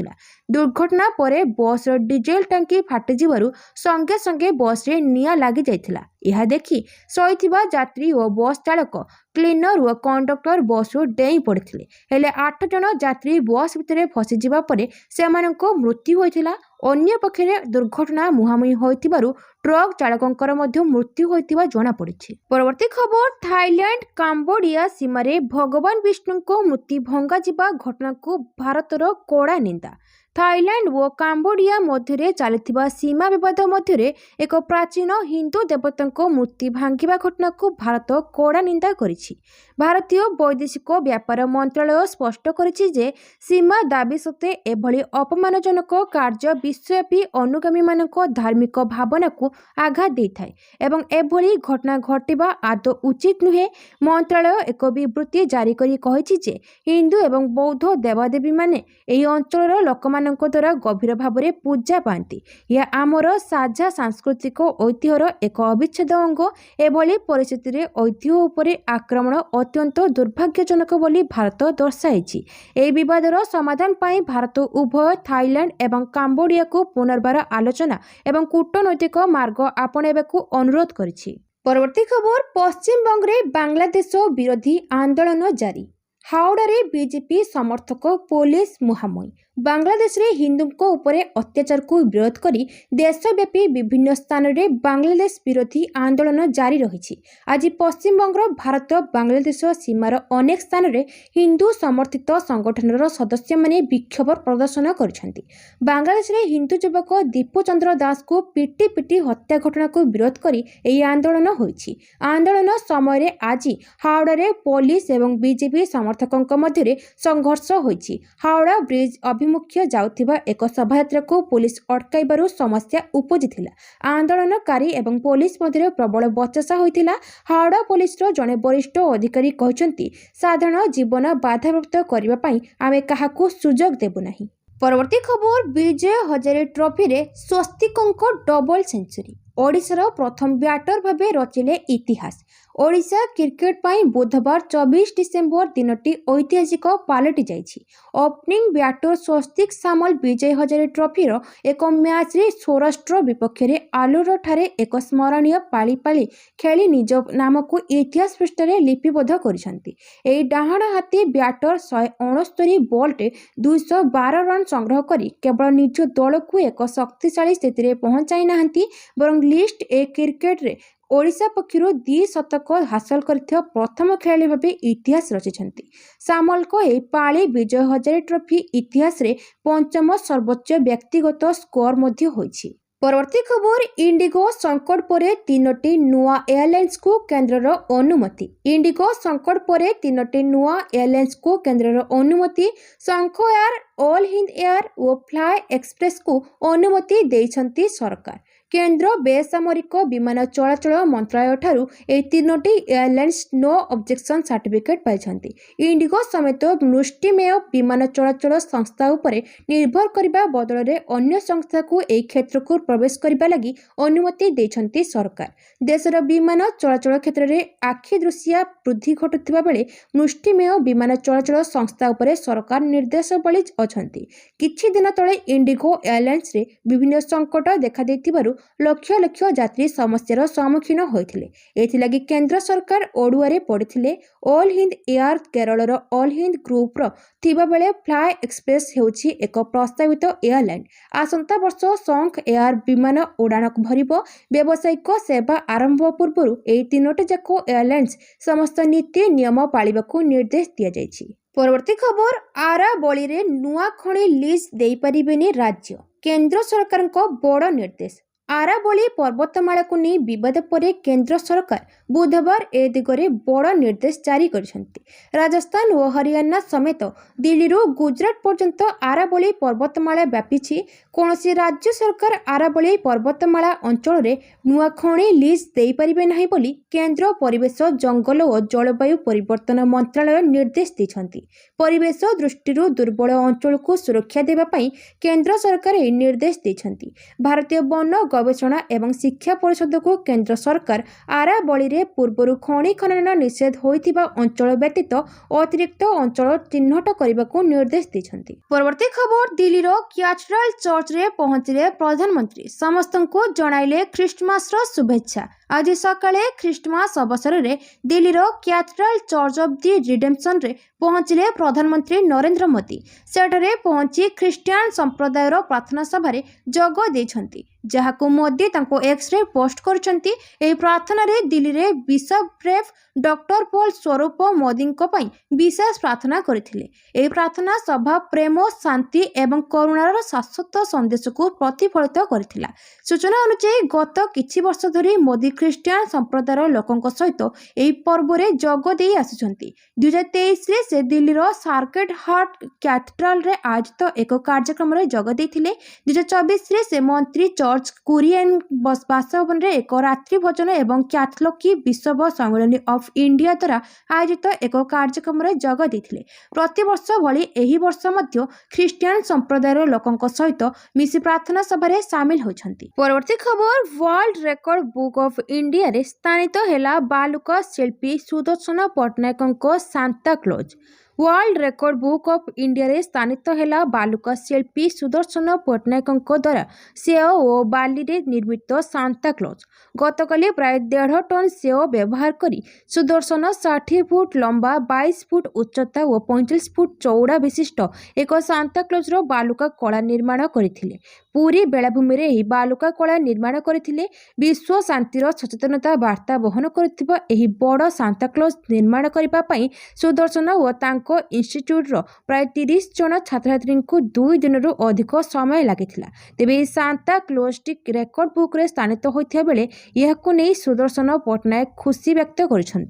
दुर्घटना परे बस डीजेल टांकी फाटी जिबारु संगे संगे बस रे निया लागि जाइथिला। यह देखि सहिथिबा यात्री और बस चालक, क्लीनर और कंडक्टर बस रु डेई पड़िथिले। हेले 8 जन यात्री बस भितरे फसी जिबा परे सेमानंको मृत्यु होइथिला। अन्य पक्षरे दुर्घटना मुहांमुही होइथिबारु ट्रक चालकंकर मध्य मृत्यु होइथिबा जणा पड़िछि। परवर्ती खबर, थाईलैंड काम्बोडिया सीमारे भगवान विष्णुको मूर्ति भंगा जिबा घटना को भारतर कड़ा निंदा। थाईलैंड और काम्बोडिया मध्य चलता सीमा विवाद मध्य एक प्राचीन हिंदू देवता मूर्ति भांगिबा घटना को भारत कड़ा निंदा करिछि। भारतीय वैदेशिक व्यापार मंत्रालय स्पष्ट करिछि जे सीमा दाबी सत्वे एभली अपमानजनक कार्य विश्वव्यापी अनुगामी मानक धार्मिक भावना को आघात देइथाय एवं एभली घटना घटिबा आदौ उचित नुहे। मंत्रालय एक विवृत्ति जारी करी कहिछि जे हिंदू एवं बौद्ध देवादेवी माने एही अंचलर लोकमानक द्वारा गभीर भावरे पूजा पाती। यह आमर साझा सांस्कृतिक ऐतिह्यर एक अविच्छेद अंग। एभली परिस्थिति रे ऐतिह्य उपरे आक्रमण अत्यंत दुर्भाग्यजनक बोली भारत दर्शाइछि। एही विवादर समाधान पाई भारत उभय थाईलैंड एवं काम्बोडिया को पुनर्बार आलोचना एवं कूटनैतिक मार्ग आपणाइबाकू अनुरोध करिछि। परवर्ती खबर, पश्चिम बंगरे बांग्लादेश विरोधी आंदोलन जारी। हावड़ा रे बीजेपी समर्थक पुलिस मुहांमुही। बांग्लादेश रे हिंदू को उपरे अत्याचार को विरोध करी देशव्यापी विभिन्न स्थान रे बांग्लादेश विरोधी आंदोलन जारी रही। आज पश्चिम बंगर भारत बांग्लादेश सीमार अनेक स्थान रे हिंदू समर्थित संगठनर सदस्य माने विक्षोभ प्रदर्शन करिसेंती। बांग्लादेश रे हिंदू युवक दीपू चंद्र दास को पिटी पिटी हत्या घटना को विरोध करी एही आंदोलन होईछि। आंदोलन समय रे आज हावड़ा रे पुलिस एवं बीजेपी समर्थकों मध्य संघर्ष होईछि। हावड़ा ब्रिज अभिमुख्य जाउथिबा एक शोभायात्रा को पुलिस अटकाइबारु समस्या उपजिथिला। आंदोलनकारी एवं पुलिस मध्य प्रबल बचसा होइथिला। हावड़ा पुलिस जड़े वरिष्ठ अधिकारी कहचंती साधारण जीवन बाधाप्राप्त करबा पई आमे काहाकू सुजोग देबु नाही। परवर्ती खबर, विजय हजारे ट्रॉफी रे स्वस्तिकंक डबल सेंचुरी। ओडिशार प्रथम बैटर भावे रचिले इतिहास। ओडिशा क्रिकेट पाई बुधवार 24 डिसेम्बर दिनटी ऐतिहासिक पालटि जाइछि। ओपनिंग बैटर स्वस्तिक सामल विजय हजारे ट्रॉफीर एक मैच रे सौराष्ट्र विपक्ष रे आलुर ठारे एक स्मरणीय पाली पाली खेली निज नाम को इतिहास पृष्ठ रे लिपिबद्ध करिसंती। एही डाहाण हाथी बैटर 169 बॉल रे 212 रन संग्रह करी केवल निज दल को एक शक्तिशाली स्थिति रे पहुंचाई नाहंती, बरं लिस्ट ए क्रिकेट रे ओडिशा पक्षर 2 शतक हासिल करथिबा प्रथम खेलाड़ी भावे इतिहास रचिछंती। सामल को ए पाली विजय हजारे ट्रॉफी इतिहास रे पंचम सर्वोच्च व्यक्तिगत स्कोर मध्य होईछि। परवर्ती खबर, इंडिगो संकट परे 3टी नुआ एयरलाइंस को केंद्रर अनुमति। इंडिगो संकट परे 3टी नुआ एयरलाइंस को केंद्रर अनुमति। शंख एयर, ऑल हिंद एयर और फ्लाई एक्सप्रेस को अनुमति देइछंती सरकार। କେନ୍ଦ୍ର ବେସାମରିକ ବିମାନ ଚଳାଚଳ ମନ୍ତ୍ରାଳୟଠାରୁ ଏହି ତିନୋଟି ଏୟାରଲାଇନ୍ସ ନୋ ଅବଜେକ୍ସନ୍ ସାର୍ଟିଫିକେଟ୍ ପାଇଛନ୍ତି। ଇଣ୍ଡିଗୋ ସମେତ ମୃଷ୍ଟିମେୟ ବିମାନ ଚଳାଚଳ ସଂସ୍ଥା ଉପରେ ନିର୍ଭର କରିବା ବଦଳରେ ଅନ୍ୟ ସଂସ୍ଥାକୁ ଏହି କ୍ଷେତ୍ରକୁ ପ୍ରବେଶ କରିବା ଲାଗି ଅନୁମତି ଦେଇଛନ୍ତି ସରକାର। ଦେଶର ବିମାନ ଚଳାଚଳ କ୍ଷେତ୍ରରେ ଆଖିଦୃଶିଆ ବୃଦ୍ଧି ଘଟୁଥିବା ବେଳେ ମୃଷ୍ଟିମେୟ ବିମାନ ଚଳାଚଳ ସଂସ୍ଥା ଉପରେ ସରକାର ନିର୍ଦ୍ଦେଶାବଳୀ ଅଛନ୍ତି। କିଛି ଦିନ ତଳେ ଇଣ୍ଡିଗୋ ଏୟାରଲାଇନ୍ସରେ ବିଭିନ୍ନ ସଙ୍କଟ ଦେଖାଦେଇଥିବାରୁ ଲକ୍ଷ ଲକ୍ଷ ଯାତ୍ରୀ ସମସ୍ୟାର ସମ୍ମୁଖୀନ ହୋଇଥିଲେ। ଏଥିଲାଗି କେନ୍ଦ୍ର ସରକାର ଅଡୁଆରେ ପଡ଼ିଥିଲେ। ଅଲ୍ ହିନ୍ଦ୍ ଏୟାର କେରଳର ଅଲ୍ ହିନ୍ଦ୍ ଗ୍ରୁପ୍ର ଥିବାବେଳେ ଫ୍ଲାଏ ଏକ୍ସପ୍ରେସ୍ ହେଉଛି ଏକ ପ୍ରସ୍ତାବିତ ଏୟାରଲାଇନ୍। ଆସନ୍ତା ବର୍ଷ ଶଙ୍ଖ ଏୟାର ବିମାନ ଉଡ଼ାଣ ଭରିବ। ବ୍ୟବସାୟିକ ସେବା ଆରମ୍ଭ ପୂର୍ବରୁ ଏହି ତିନୋଟି ଯାକ ଏୟାରଲାଇନ୍ସ ସମସ୍ତ ନୀତି ନିୟମ ପାଳିବାକୁ ନିର୍ଦ୍ଦେଶ ଦିଆଯାଇଛି। ପରବର୍ତ୍ତୀ ଖବର, ଆରାବଳୀରେ ନୂଆ ଖଣି ଲିଜ୍ ଦେଇପାରିବେନି ରାଜ୍ୟ। କେନ୍ଦ୍ର ସରକାରଙ୍କ ବଡ଼ ନିର୍ଦ୍ଦେଶ। ଆରାବଳୀ ପର୍ବତମାଳାକୁ ନେଇ ବିବାଦ ପରେ କେନ୍ଦ୍ର ସରକାର ବୁଧବାର ଏ ଦିଗରେ ବଡ଼ ନିର୍ଦ୍ଦେଶ ଜାରି କରିଛନ୍ତି। ରାଜସ୍ଥାନ ଓ ହରିୟାଣା ସମେତ ଦିଲ୍ଲୀରୁ ଗୁଜରାଟ ପର୍ଯ୍ୟନ୍ତ ଆରାବଳୀ ପର୍ବତମାଳା ବ୍ୟାପିଛି। କୌଣସି ରାଜ୍ୟ ସରକାର ଆରାବଳୀ ପର୍ବତମାଳା ଅଞ୍ଚଳରେ ନୂଆ ଖଣି ଲିଜ୍ ଦେଇପାରିବେ ନାହିଁ ବୋଲି କେନ୍ଦ୍ର ପରିବେଶ, ଜଙ୍ଗଲ ଓ ଜଳବାୟୁ ପରିବର୍ତ୍ତନ ମନ୍ତ୍ରାଳୟ ନିର୍ଦ୍ଦେଶ ଦେଇଛନ୍ତି। ପରିବେଶ ଦୃଷ୍ଟିରୁ ଦୁର୍ବଳ ଅଞ୍ଚଳକୁ ସୁରକ୍ଷା ଦେବା ପାଇଁ କେନ୍ଦ୍ର ସରକାର ଏହି ନିର୍ଦ୍ଦେଶ ଦେଇଛନ୍ତି। ଭାରତୀୟ ବନ ଗବେଷଣା ଏବଂ ଶିକ୍ଷା ପରିଷଦକୁ କେନ୍ଦ୍ର ସରକାର ଆରାବଳୀରେ ପୂର୍ବରୁ ଖଣି ଖନନ ନିଷେଧ ହୋଇଥିବା ଅଞ୍ଚଳ ବ୍ୟତୀତ ଅତିରିକ୍ତ ଅଞ୍ଚଳ ଚିହ୍ନଟ କରିବାକୁ ନିର୍ଦ୍ଦେଶ ଦେଇଛନ୍ତି। ପରବର୍ତ୍ତୀ ଖବର, ଦିଲ୍ଲୀର କ୍ୟାଥେଡ୍ରାଲ ଚର୍ଚ୍ଚରେ ପହଞ୍ଚିଲେ ପ୍ରଧାନମନ୍ତ୍ରୀ। ସମସ୍ତଙ୍କୁ ଜଣାଇଲେ ଖ୍ରୀଷ୍ଟମାସର ଶୁଭେଚ୍ଛା। ଆଜି ସକାଳେ ଖ୍ରୀଷ୍ଟମାସ ଅବସରରେ ଦିଲ୍ଲୀର କ୍ୟାଥେଡ୍ରାଲ ଚର୍ଚ୍ଚ ଅଫ୍ ଦି ରିଡେମ୍ପସନରେ ପହଞ୍ଚିଲେ ପ୍ରଧାନମନ୍ତ୍ରୀ ନରେନ୍ଦ୍ର ମୋଦି। ସେଠାରେ ପହଞ୍ଚି ଖ୍ରୀଷ୍ଟିଆନ ସମ୍ପ୍ରଦାୟର ପ୍ରାର୍ଥନା ସଭାରେ ଯୋଗ ଦେଇଛନ୍ତି, ଯାହାକୁ ମୋଦି ତାଙ୍କ ଏକ୍ସରେ ପୋଷ୍ଟ କରିଛନ୍ତି। ଏହି ପ୍ରାର୍ଥନାରେ ଦିଲ୍ଲୀରେ ବିଶପ ରେଭ ଡକ୍ଟର ପଲ ସ୍ୱରୂପ ମୋଦିଙ୍କ ପାଇଁ ବିଶେଷ ପ୍ରାର୍ଥନା କରିଥିଲେ। ଏହି ପ୍ରାର୍ଥନା ସଭା ପ୍ରେମ, ଶାନ୍ତି ଏବଂ କରୁଣାର ଶାଶ୍ୱତ ସନ୍ଦେଶକୁ ପ୍ରତିଫଳିତ କରିଥିଲା। ସୂଚନା ଅନୁଯାୟୀ ଗତ କିଛି ବର୍ଷ ଧରି ମୋଦି ଖ୍ରୀଷ୍ଟିଆନ ସମ୍ପ୍ରଦାୟର ଲୋକଙ୍କ ସହିତ ଏହି ପର୍ବରେ ଯୋଗ ଦେଇ ଆସୁଛନ୍ତି। 2023ରେ ସେ ଦିଲ୍ଲୀର ସାର୍କେଟ ହାର୍ଟ କ୍ୟାଥେଡ୍ରାଲରେ ଆୟୋଜିତ ଏକ କାର୍ଯ୍ୟକ୍ରମରେ ଯୋଗ ଦେଇଥିଲେ। 2024ରେ ସେ ମନ୍ତ୍ରୀ ଜର୍ଜ କୁରିଏନ ବାସଭବନରେ ଏକ ରାତ୍ରି ଭୋଜନ ଏବଂ କ୍ୟାଥୋଲିକ ବିଶ୍ୱ ସମ୍ମିଳନୀ ଅଫ୍ ଇଣ୍ଡିଆ ଦ୍ୱାରା ଆୟୋଜିତ ଏକ କାର୍ଯ୍ୟକ୍ରମରେ ଯୋଗ ଦେଇଥିଲେ। ପ୍ରତିବର୍ଷ ଭଳି ଏହି ବର୍ଷ ମଧ୍ୟ ଖ୍ରୀଷ୍ଟିଆନ ସମ୍ପ୍ରଦାୟର ଲୋକଙ୍କ ସହିତ ମିଶି ପ୍ରାର୍ଥନା ସଭାରେ ସାମିଲ ହୋଇଛନ୍ତି। ପରବର୍ତ୍ତୀ ଖବର, ୱାର୍ଲଡ ରେକର୍ଡ ବୁକ୍ ଅଫ୍ ଇଣ୍ଡିଆରେ ସ୍ଥାନିତ ହେଲା ବାଲୁକା ଶିଳ୍ପୀ ସୁଦର୍ଶନ ପଟ୍ଟନାୟକଙ୍କ Santa close. World record book of ଇଣ୍ଡିଆରେ ସ୍ଥାନିତ ହେଲା ବାଲୁକା ଶିଳ୍ପୀ ସୁଦର୍ଶନ ପଟ୍ଟନାୟକଙ୍କ ଦ୍ୱାରା ସେଓ ଓ ବାଲିରେ ନିର୍ମିତ ସାନ୍ତା କ୍ଲୋଜ। ଗତକାଲି ପ୍ରାୟ 1.5 ଟନ୍ ସେଓ ବ୍ୟବହାର କରି ସୁଦର୍ଶନ 60 ଫୁଟ ଲମ୍ବା, 22 ଫୁଟ ଉଚ୍ଚତା ଓ 45 ଫୁଟ ଚଉଡ଼ା ବିଶିଷ୍ଟ ଏକ ସାନ୍ତା କ୍ଲୋଜର ବାଲୁକା କଳା ନିର୍ମାଣ କରିଥିଲେ। ପୁରୀ ବେଳାଭୂମିରେ ଏହି ବାଲୁକା କଳା ନିର୍ମାଣ କରିଥିଲେ। ବିଶ୍ୱ ଶାନ୍ତିର ସଚେତନତା ବାର୍ତ୍ତା ବହନ କରୁଥିବା ଏହି ବଡ଼ ସାନ୍ତା କ୍ଲୋଜ ନିର୍ମାଣ କରିବା ପାଇଁ ସୁଦର୍ଶନ ଓ ତାଙ୍କ ଇନଷ୍ଟିଚ୍ୟୁଟର ପ୍ରାୟ 30 ଜଣ ଛାତ୍ରଛାତ୍ରୀଙ୍କୁ 2 ଦିନରୁ ଅଧିକ ସମୟ ଲାଗିଥିଲା। ତେବେ ଏହି ସାନ୍ତା କ୍ଲୋଜଟି ରେକର୍ଡ ବୁକ୍ରେ ସ୍ଥାନିତ ହୋଇଥିବା ବେଳେ ଏହାକୁ ନେଇ ସୁଦର୍ଶନ ପଟ୍ଟନାୟକ ଖୁସି ବ୍ୟକ୍ତ କରିଛନ୍ତି।